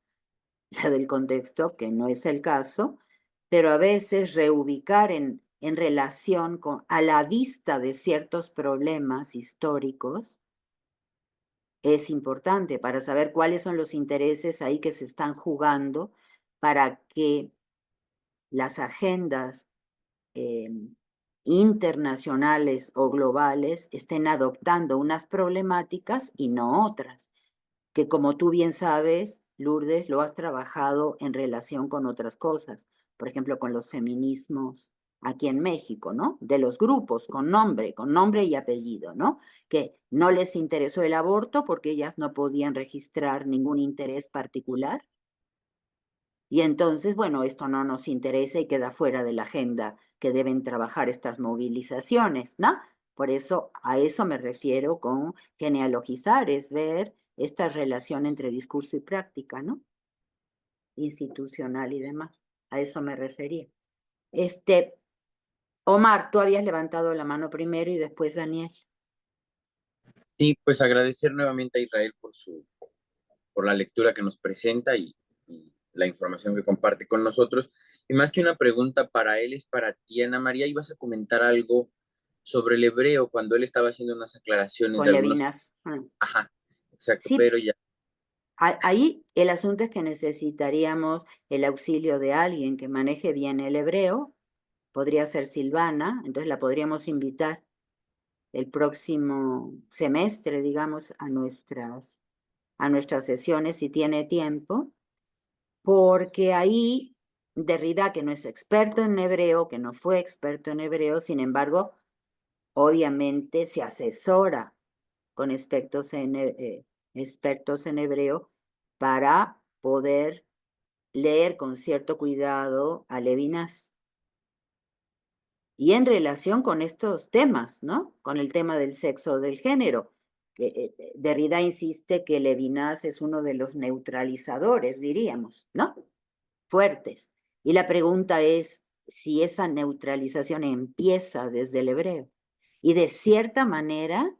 la del contexto, que no es el caso, pero a veces reubicar en relación a la vista de ciertos problemas históricos es importante para saber cuáles son los intereses ahí que se están jugando para que las agendas internacionales o globales estén adoptando unas problemáticas y no otras, que como tú bien sabes, Lourdes, lo has trabajado en relación con otras cosas, por ejemplo, con los feminismos aquí en México, ¿no? De los grupos con nombre y apellido, ¿no? Que no les interesó el aborto porque ellas no podían registrar ningún interés particular. Y entonces, bueno, esto no nos interesa y queda fuera de la agenda que deben trabajar estas movilizaciones, ¿no? Por eso, a eso me refiero con genealogizar, es ver esta relación entre discurso y práctica, ¿no? Institucional y demás. A eso me refería. Omar, tú habías levantado la mano primero y después Daniel. Sí, pues agradecer nuevamente a Israel por la lectura que nos presenta y la información que comparte con nosotros. Y más que una pregunta para él, es para ti, Ana María. Ibas a comentar algo sobre el hebreo cuando él estaba haciendo unas aclaraciones de Con algunos... Levinas. Ajá, exacto, Sí, pero ya. ahí el asunto es que necesitaríamos el auxilio de alguien que maneje bien el hebreo. Podría ser Silvana, entonces la podríamos invitar el próximo semestre, digamos, a nuestras sesiones si tiene tiempo, porque ahí Derrida, que no es experto en hebreo, que no fue experto en hebreo, sin embargo, obviamente se asesora con expertos en hebreo para poder leer con cierto cuidado a Levinas. Y en relación con estos temas, ¿no? Con el tema del sexo o del género. Derrida insiste que Levinas es uno de los neutralizadores, diríamos, ¿no? Fuertes. Y la pregunta es si esa neutralización empieza desde el hebreo. Y de cierta manera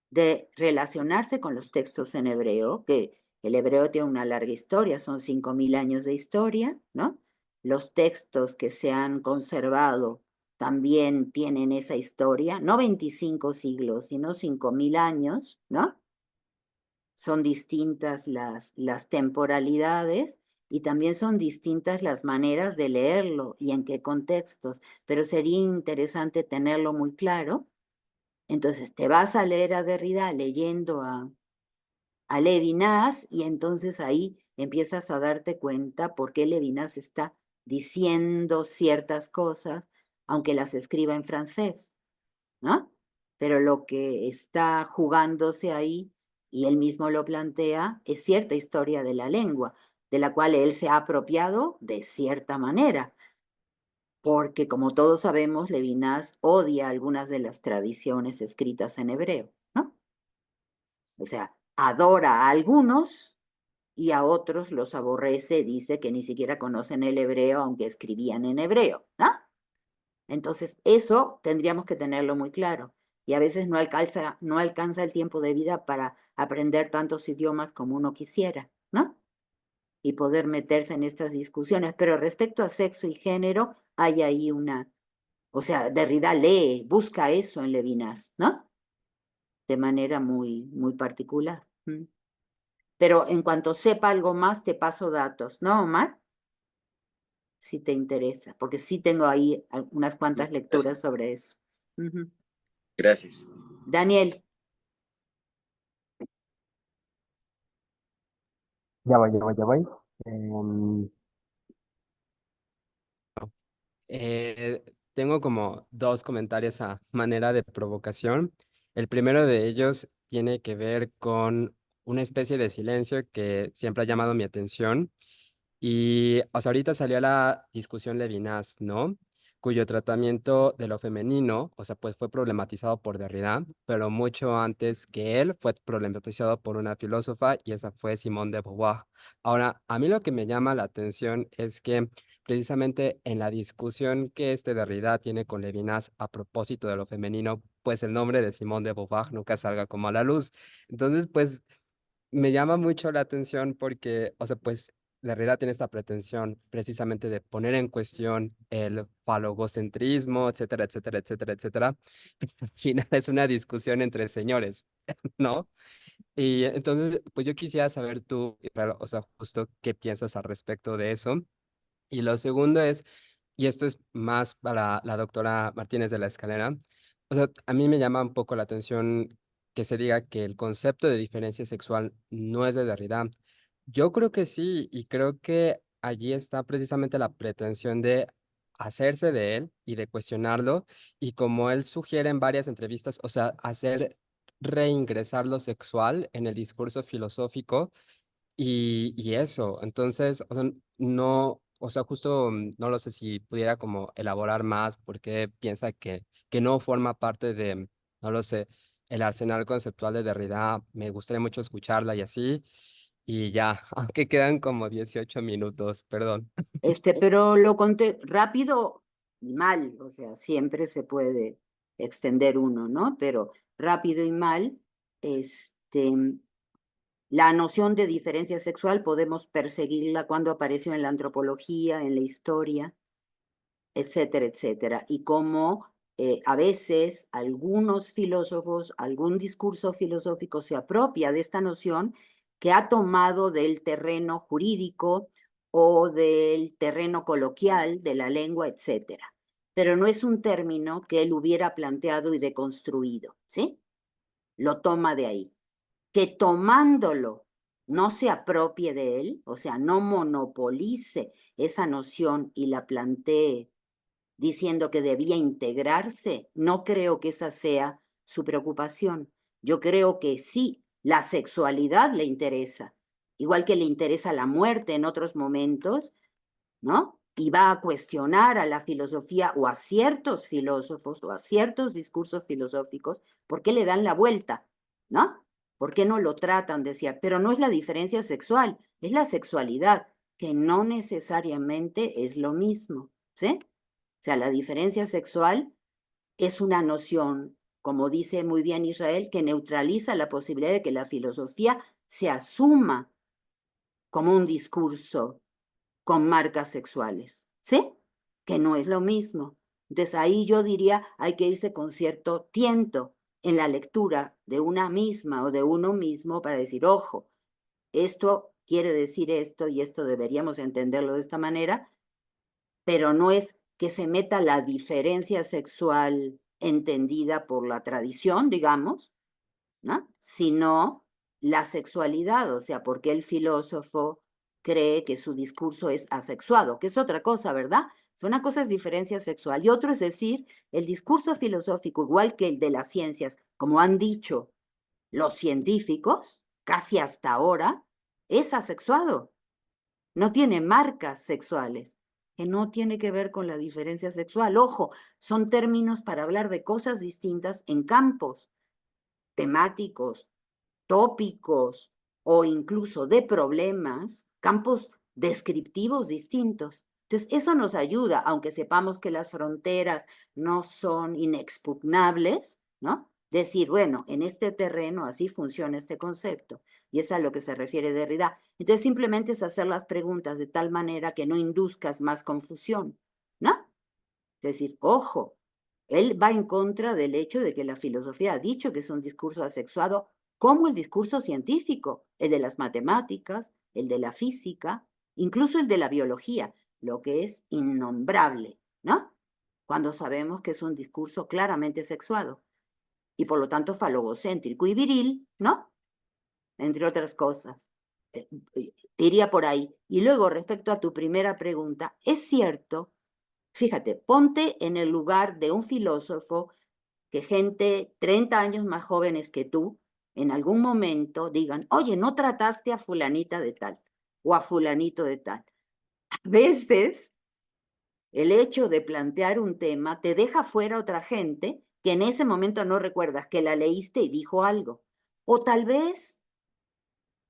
de relacionarse con los textos en hebreo, que el hebreo tiene una larga historia, son 5.000 años de historia, ¿no? Los textos que se han conservado también tienen esa historia, no 25 siglos, sino 5.000 años, ¿no? Son distintas las temporalidades y también son distintas las maneras de leerlo y en qué contextos, pero sería interesante tenerlo muy claro. Entonces te vas a leer a Derrida leyendo a Levinas y entonces ahí empiezas a darte cuenta por qué Levinas está diciendo ciertas cosas, aunque las escriba en francés, ¿no? Pero lo que está jugándose ahí, y él mismo lo plantea, es cierta historia de la lengua, de la cual él se ha apropiado de cierta manera, porque como todos sabemos, Levinas odia algunas de las tradiciones escritas en hebreo, ¿no? O sea, adora a algunos y a otros los aborrece, dice que ni siquiera conocen el hebreo, aunque escribían en hebreo, ¿no? Entonces, eso tendríamos que tenerlo muy claro. Y a veces no alcanza el tiempo de vida para aprender tantos idiomas como uno quisiera, ¿no? Y poder meterse en estas discusiones. Pero respecto a sexo y género, hay ahí o sea, Derrida lee, busca eso en Levinas, ¿no? de manera muy, muy particular. Pero en cuanto sepa algo más, te paso datos, ¿no, Omar? Si te interesa, porque sí tengo ahí unas cuantas lecturas sobre eso. Gracias. Daniel. Ya voy. Tengo como dos comentarios a manera de provocación. El primero de ellos tiene que ver con una especie de silencio que siempre ha llamado mi atención. Y, o sea, ahorita salió la discusión Levinas, ¿no? Cuyo tratamiento de lo femenino, o sea, pues fue problematizado por Derrida, pero mucho antes que él fue problematizado por una filósofa y esa fue Simone de Beauvoir. Ahora, a mí lo que me llama la atención es que precisamente en la discusión que este Derrida tiene con Levinas a propósito de lo femenino, pues el nombre de Simone de Beauvoir nunca salga como a la luz. Entonces, pues me llama mucho la atención porque, o sea, pues Derrida tiene esta pretensión precisamente de poner en cuestión el falogocentrismo, etcétera, etcétera, etcétera, etcétera. Al final es una discusión entre señores, ¿no? Y entonces, pues yo quisiera saber tú, claro, o sea, justo qué piensas al respecto de eso. Y lo segundo es, y esto es más para la doctora Martínez de la Escalera, o sea, a mí me llama un poco la atención que se diga que el concepto de diferencia sexual no es de Derrida. Yo creo que sí, y creo que allí está precisamente la pretensión de hacerse de él y de cuestionarlo, y como él sugiere en varias entrevistas, o sea, hacer reingresar lo sexual en el discurso filosófico y eso, entonces, o sea, no, o sea, justo no lo sé si pudiera como elaborar más porque piensa que no forma parte de, no lo sé, el arsenal conceptual de Derrida. Me gustaría mucho escucharla y así, y ya, aunque quedan como 18 minutos, perdón. Pero lo conté rápido y mal, o sea, siempre se puede extender uno, ¿no? Pero rápido y mal, la noción de diferencia sexual podemos perseguirla cuando apareció en la antropología, en la historia, etcétera, etcétera. Y cómo a veces algunos filósofos, algún discurso filosófico se apropia de esta noción que ha tomado del terreno jurídico o del terreno coloquial, de la lengua, etcétera. Pero no es un término que él hubiera planteado y deconstruido, ¿sí? Lo toma de ahí. Que tomándolo no se apropie de él, o sea, no monopolice esa noción y la plantee diciendo que debía integrarse, no creo que esa sea su preocupación. Yo creo que sí, la sexualidad le interesa, igual que le interesa la muerte en otros momentos, ¿no? Y va a cuestionar a la filosofía o a ciertos filósofos o a ciertos discursos filosóficos, ¿por qué le dan la vuelta? ¿No? ¿Por qué no lo tratan de decir? Pero no es la diferencia sexual, es la sexualidad, que no necesariamente es lo mismo, ¿sí? O sea, la diferencia sexual es una noción, como dice muy bien Israel, que neutraliza la posibilidad de que la filosofía se asuma como un discurso con marcas sexuales, ¿sí? Que no es lo mismo. Entonces ahí yo diría, hay que irse con cierto tiento en la lectura de una misma o de uno mismo para decir, ojo, esto quiere decir esto y esto deberíamos entenderlo de esta manera, pero no es que se meta la diferencia sexual entendida por la tradición, digamos, ¿no? Sino la sexualidad, o sea, porque el filósofo cree que su discurso es asexuado, que es otra cosa, ¿verdad? Una cosa es diferencia sexual y otro es decir, el discurso filosófico, igual que el de las ciencias, como han dicho los científicos, casi hasta ahora, es asexuado, no tiene marcas sexuales, que no tiene que ver con la diferencia sexual. Ojo, son términos para hablar de cosas distintas en campos temáticos, tópicos o incluso de problemas, campos descriptivos distintos. Entonces, eso nos ayuda, aunque sepamos que las fronteras no son inexpugnables, ¿no? Decir, bueno, en este terreno así funciona este concepto. Y es a lo que se refiere Derrida. Entonces, simplemente es hacer las preguntas de tal manera que no induzcas más confusión, ¿no? Es decir, ojo, Él va en contra del hecho de que la filosofía ha dicho que es un discurso asexuado, como el discurso científico, el de las matemáticas, el de la física, incluso el de la biología, lo que es innombrable, ¿no? Cuando sabemos que es un discurso claramente sexuado y por lo tanto falogocéntrico y viril, ¿no? Entre otras cosas. Iría por ahí. Y luego, respecto a tu primera pregunta, es cierto, fíjate, ponte en el lugar de un filósofo que gente 30 años más jóvenes que tú, en algún momento digan, oye, no trataste a fulanita de tal o a fulanito de tal. A veces el hecho de plantear un tema te deja fuera otra gente que en ese momento no recuerdas que la leíste y dijo algo. O tal vez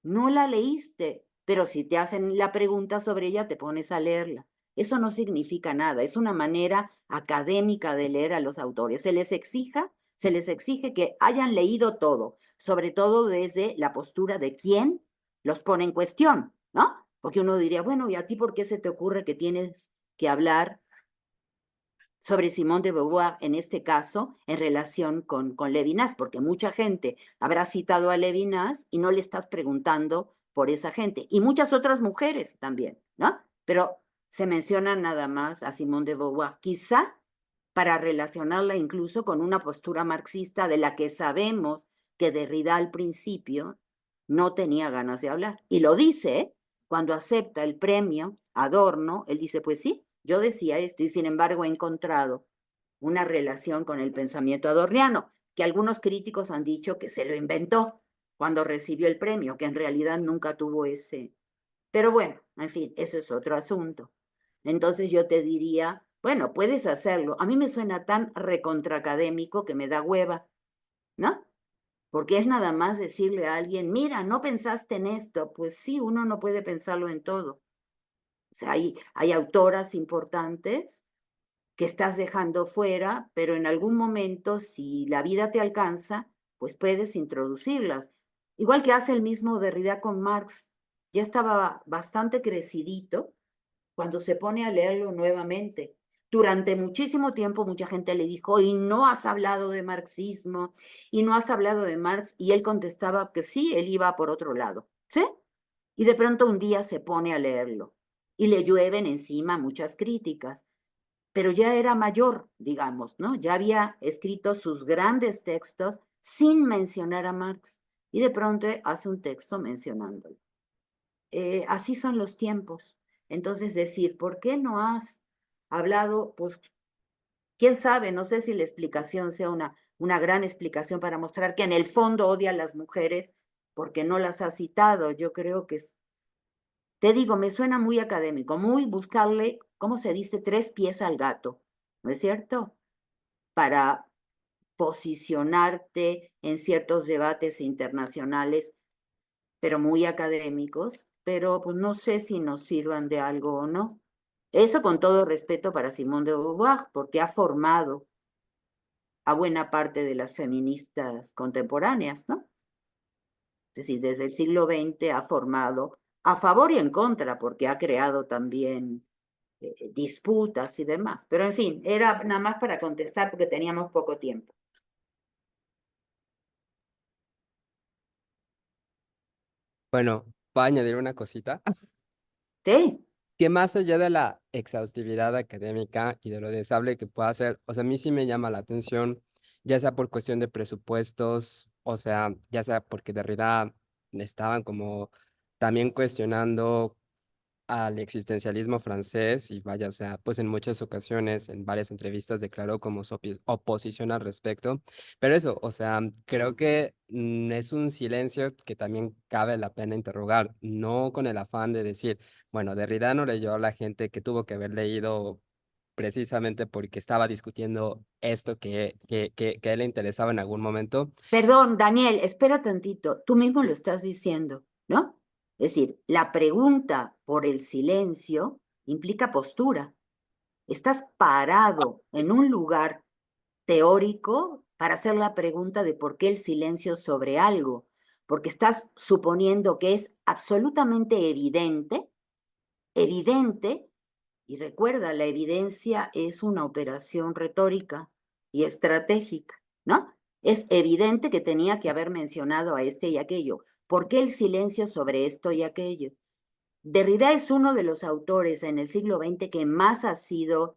no la leíste, pero si te hacen la pregunta sobre ella, te pones a leerla. Eso no significa nada, es una manera académica de leer a los autores. Se les exige que hayan leído todo, sobre todo desde la postura de quien los pone en cuestión, ¿no? Porque uno diría, bueno, ¿y a ti por qué se te ocurre que tienes que hablar sobre Simone de Beauvoir en este caso en relación con Levinas? Porque mucha gente habrá citado a Levinas y no le estás preguntando por esa gente. Y muchas otras mujeres también, ¿no? Pero se menciona nada más a Simone de Beauvoir, quizá para relacionarla incluso con una postura marxista de la que sabemos que Derrida al principio no tenía ganas de hablar. Y lo dice, ¿eh? Cuando acepta el premio Adorno, él dice, pues sí, yo decía esto y sin embargo he encontrado una relación con el pensamiento adorniano, que algunos críticos han dicho que se lo inventó cuando recibió el premio, que en realidad nunca tuvo ese. Pero bueno, en fin, eso es otro asunto. Entonces yo te diría, bueno, puedes hacerlo. A mí me suena tan recontraacadémico que me da hueva, ¿no? Porque es nada más decirle a alguien, mira, no pensaste en esto. Pues sí, uno no puede pensarlo en todo. O sea, hay autoras importantes que estás dejando fuera, pero en algún momento, si la vida te alcanza, pues puedes introducirlas. Igual que hace el mismo Derrida con Marx. Ya estaba bastante crecidito cuando se pone a leerlo nuevamente. Durante muchísimo tiempo mucha gente le dijo, y no has hablado de marxismo, y no has hablado de Marx, y él contestaba que sí, él iba por otro lado, ¿sí? Y de pronto un día se pone a leerlo, y le llueven encima muchas críticas, pero ya era mayor, digamos, ¿no? Ya había escrito sus grandes textos sin mencionar a Marx, y de pronto hace un texto mencionándolo. Así son los tiempos. Entonces, decir, ¿por qué no has hablado? Pues, quién sabe, no sé si la explicación sea una gran explicación para mostrar que en el fondo odia a las mujeres porque no las ha citado. Yo creo que te digo, me suena muy académico, muy buscarle, ¿cómo se dice? 3 pies al gato, ¿no es cierto? Para posicionarte en ciertos debates internacionales, pero muy académicos, pero pues no sé si nos sirvan de algo o no. Eso con todo respeto para Simone de Beauvoir, porque ha formado a buena parte de las feministas contemporáneas, ¿no? Es decir, desde el siglo XX ha formado a favor y en contra, porque ha creado también disputas y demás. Pero en fin, era nada más para contestar porque teníamos poco tiempo. Bueno, voy a añadir una cosita, ¿Sí? que más allá de la exhaustividad académica y de lo deseable que pueda ser, o sea, a mí sí me llama la atención, ya sea por cuestión de presupuestos, o sea, ya sea porque Derrida estaban como también cuestionando al existencialismo francés y vaya, o sea, pues en muchas ocasiones, en varias entrevistas declaró como su oposición al respecto, pero eso, o sea, creo que es un silencio que también cabe la pena interrogar, no con el afán de decir, bueno, Derrida no leyó a la gente que tuvo que haber leído precisamente porque estaba discutiendo esto que a él le interesaba en algún momento. Perdón, Daniel, espera tantito. Tú mismo lo estás diciendo, ¿no? Es decir, la pregunta por el silencio implica postura. Estás parado en un lugar teórico para hacer la pregunta de por qué el silencio sobre algo, porque estás suponiendo que es absolutamente evidente, y recuerda, la evidencia es una operación retórica, y estratégica, ¿no? Es evidente que tenía que haber mencionado a este y aquello. ¿Por qué el silencio sobre esto y aquello? Derrida es uno de los autores en el siglo XX que más ha sido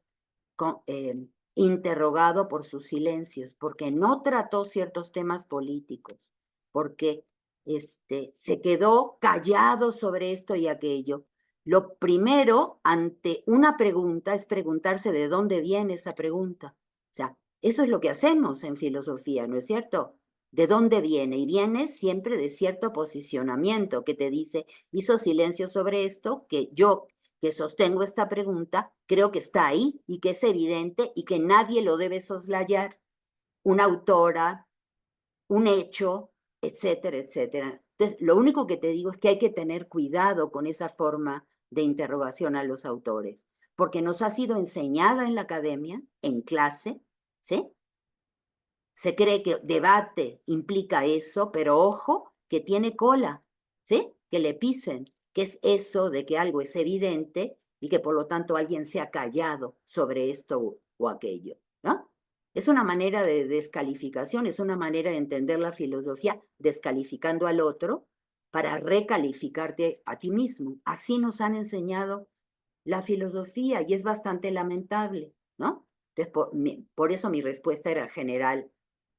interrogado por sus silencios, porque no trató ciertos temas políticos, porque se quedó callado sobre esto y aquello. Lo primero ante una pregunta es preguntarse de dónde viene esa pregunta. O sea, eso es lo que hacemos en filosofía, ¿no es cierto? ¿De dónde viene? Y viene siempre de cierto posicionamiento que te dice, hizo silencio sobre esto, que yo que sostengo esta pregunta, creo que está ahí y que es evidente y que nadie lo debe soslayar. Una autora, un hecho, etcétera, etcétera. Entonces, lo único que te digo es que hay que tener cuidado con esa forma de interrogación a los autores, porque nos ha sido enseñada en la academia, en clase, ¿sí? Se cree que debate implica eso, pero ojo, que tiene cola, ¿sí? Que le pisen, que es eso de que algo es evidente y que por lo tanto alguien se ha callado sobre esto o aquello, ¿no? Es una manera de descalificación, es una manera de entender la filosofía descalificando al otro para recalificarte a ti mismo. Así nos han enseñado la filosofía y es bastante lamentable, ¿no? Entonces, por eso mi respuesta era general,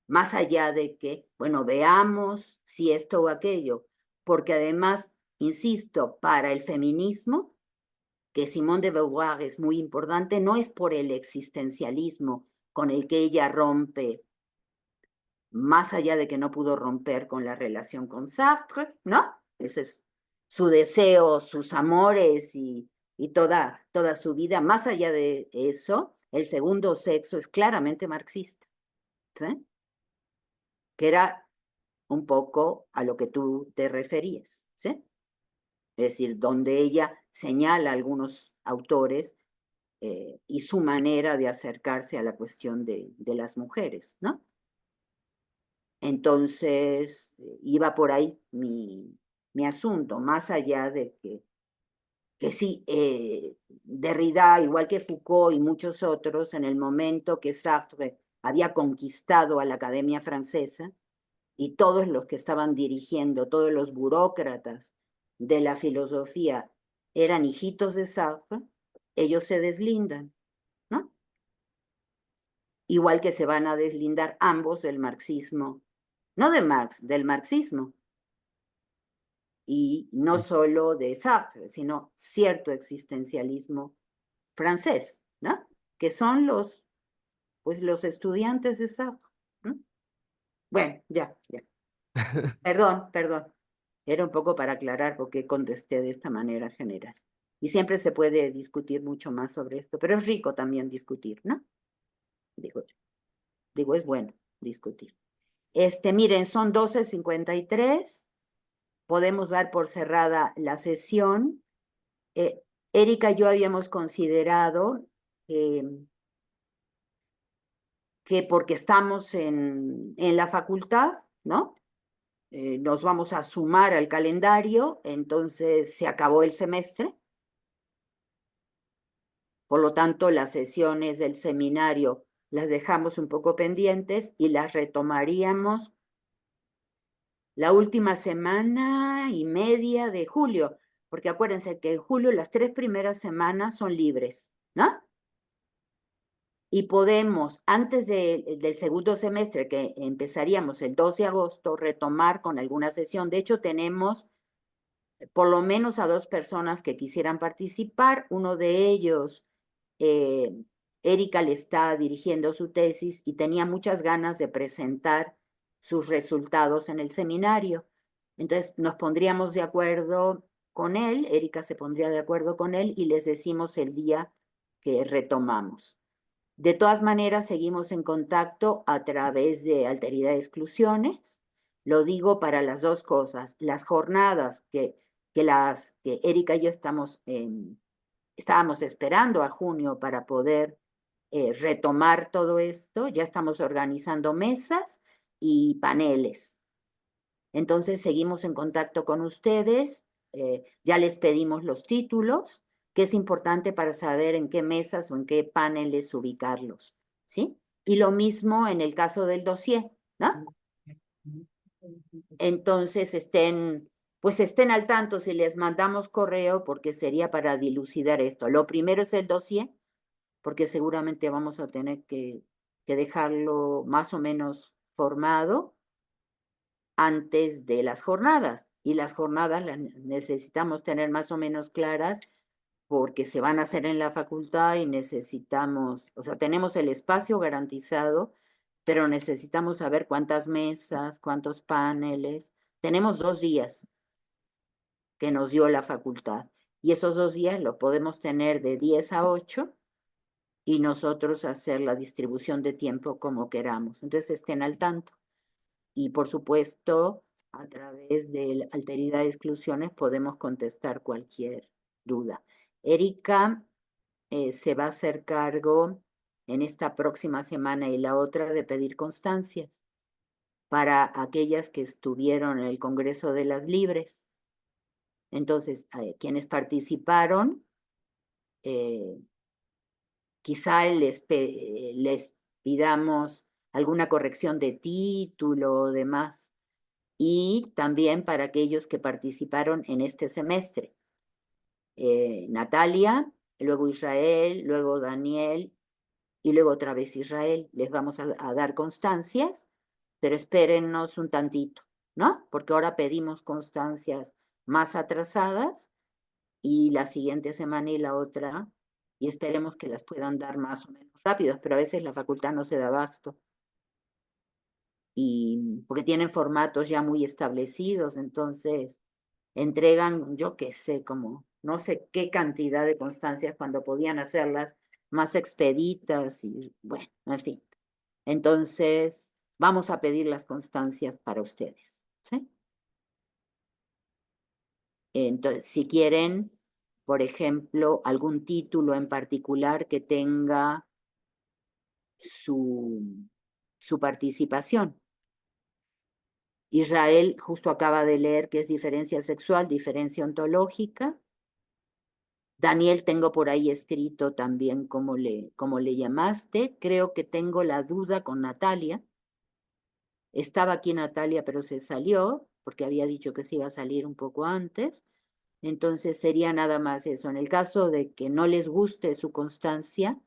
más allá de que, bueno, veamos si esto o aquello, porque además, insisto, para el feminismo, que Simone de Beauvoir es muy importante, no es por el existencialismo con el que ella rompe, más allá de que no pudo romper con la relación con Sartre, ¿no? Ese es su deseo, sus amores y toda su vida. Más allá de eso, el segundo sexo es claramente marxista, ¿sí? Que era un poco a lo que tú te referías, ¿sí? Es decir, donde ella señala a algunos autores y su manera de acercarse a la cuestión de las mujeres, ¿no? Entonces, iba por ahí mi asunto, más allá de que sí, Derrida, igual que Foucault y muchos otros, en el momento que Sartre había conquistado a la Academia Francesa, y todos los que estaban dirigiendo, todos los burócratas de la filosofía eran hijitos de Sartre, ellos se deslindan, ¿no? Igual que se van a deslindar ambos del marxismo, no de Marx, del marxismo, y no solo de Sartre, sino cierto existencialismo francés, ¿no? Que son los estudiantes de Sartre, ¿no? Bueno, ya. Perdón. Era un poco para aclarar porque contesté de esta manera general. Y siempre se puede discutir mucho más sobre esto, pero es rico también discutir, ¿no? Digo, es bueno discutir. Miren, son 12:53. Podemos dar por cerrada la sesión. Erika y yo habíamos considerado que porque estamos en la facultad, ¿no? Nos vamos a sumar al calendario, entonces se acabó el semestre. Por lo tanto, las sesiones del seminario las dejamos un poco pendientes y las retomaríamos la última semana y media de julio, porque acuérdense que en julio las 3 primeras semanas son libres, ¿no? Y podemos, antes del segundo semestre, que empezaríamos el 12 de agosto, retomar con alguna sesión. De hecho, tenemos por lo menos a 2 personas que quisieran participar. Uno de ellos, Erika, le está dirigiendo su tesis y tenía muchas ganas de presentar sus resultados en el seminario. Entonces nos pondríamos de acuerdo con él, Erika se pondría de acuerdo con él y les decimos el día que retomamos. De todas maneras, seguimos en contacto a través de Alteridad de Exclusiones. Lo digo para las dos cosas. Las jornadas que Erika y yo estábamos esperando a junio para poder retomar todo esto. Ya estamos organizando mesas y paneles. Entonces, seguimos en contacto con ustedes. Ya les pedimos los títulos, que es importante para saber en qué mesas o en qué paneles ubicarlos, ¿sí? Y lo mismo en el caso del dossier, ¿no? Entonces pues estén al tanto si les mandamos correo, porque sería para dilucidar esto. Lo primero es el dossier, porque seguramente vamos a tener que dejarlo más o menos formado antes de las jornadas. Y las jornadas las necesitamos tener más o menos claras porque se van a hacer en la facultad y necesitamos, o sea, tenemos el espacio garantizado, pero necesitamos saber cuántas mesas, cuántos paneles. Tenemos 2 días que nos dio la facultad y esos 2 días lo podemos tener de 10 a 8 y nosotros hacer la distribución de tiempo como queramos. Entonces estén al tanto. Y por supuesto, a través de Alteridad de Exclusiones podemos contestar cualquier duda. Erika se va a hacer cargo en esta próxima semana y la otra de pedir constancias para aquellas que estuvieron en el Congreso de las Libres. Entonces, quienes participaron, quizá les pidamos alguna corrección de título o demás. Y también para aquellos que participaron en este semestre. Natalia, luego Israel, luego Daniel y luego otra vez Israel. Les vamos a dar constancias, pero espérennos un tantito, ¿no? Porque ahora pedimos constancias más atrasadas y la siguiente semana y la otra, y esperemos que las puedan dar más o menos rápidos, pero a veces la facultad no se da abasto. Y porque tienen formatos ya muy establecidos, entonces entregan, yo qué sé, como no sé qué cantidad de constancias cuando podían hacerlas más expeditas y bueno, en fin. Entonces, vamos a pedir las constancias para ustedes, ¿sí? Entonces, si quieren, por ejemplo, algún título en particular que tenga su participación. Israel justo acaba de leer que es diferencia sexual, diferencia ontológica. Daniel, tengo por ahí escrito también cómo le llamaste. Creo que tengo la duda con Natalia. Estaba aquí Natalia, pero se salió porque había dicho que se iba a salir un poco antes. Entonces sería nada más eso. En el caso de que no les guste su constancia,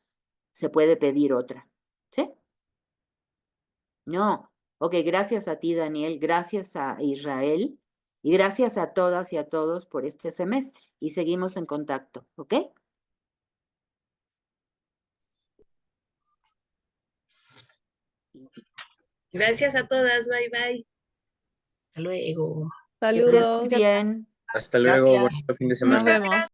se puede pedir otra. ¿Sí? No. Ok, gracias a ti, Daniel. Gracias a Israel. Y gracias a todas y a todos por este semestre. Y seguimos en contacto. ¿Ok? Gracias a todas, bye bye. Hasta luego. Que estén muy Saludos. bien. Hasta luego, Gracias. bonito fin de semana. Nos vemos.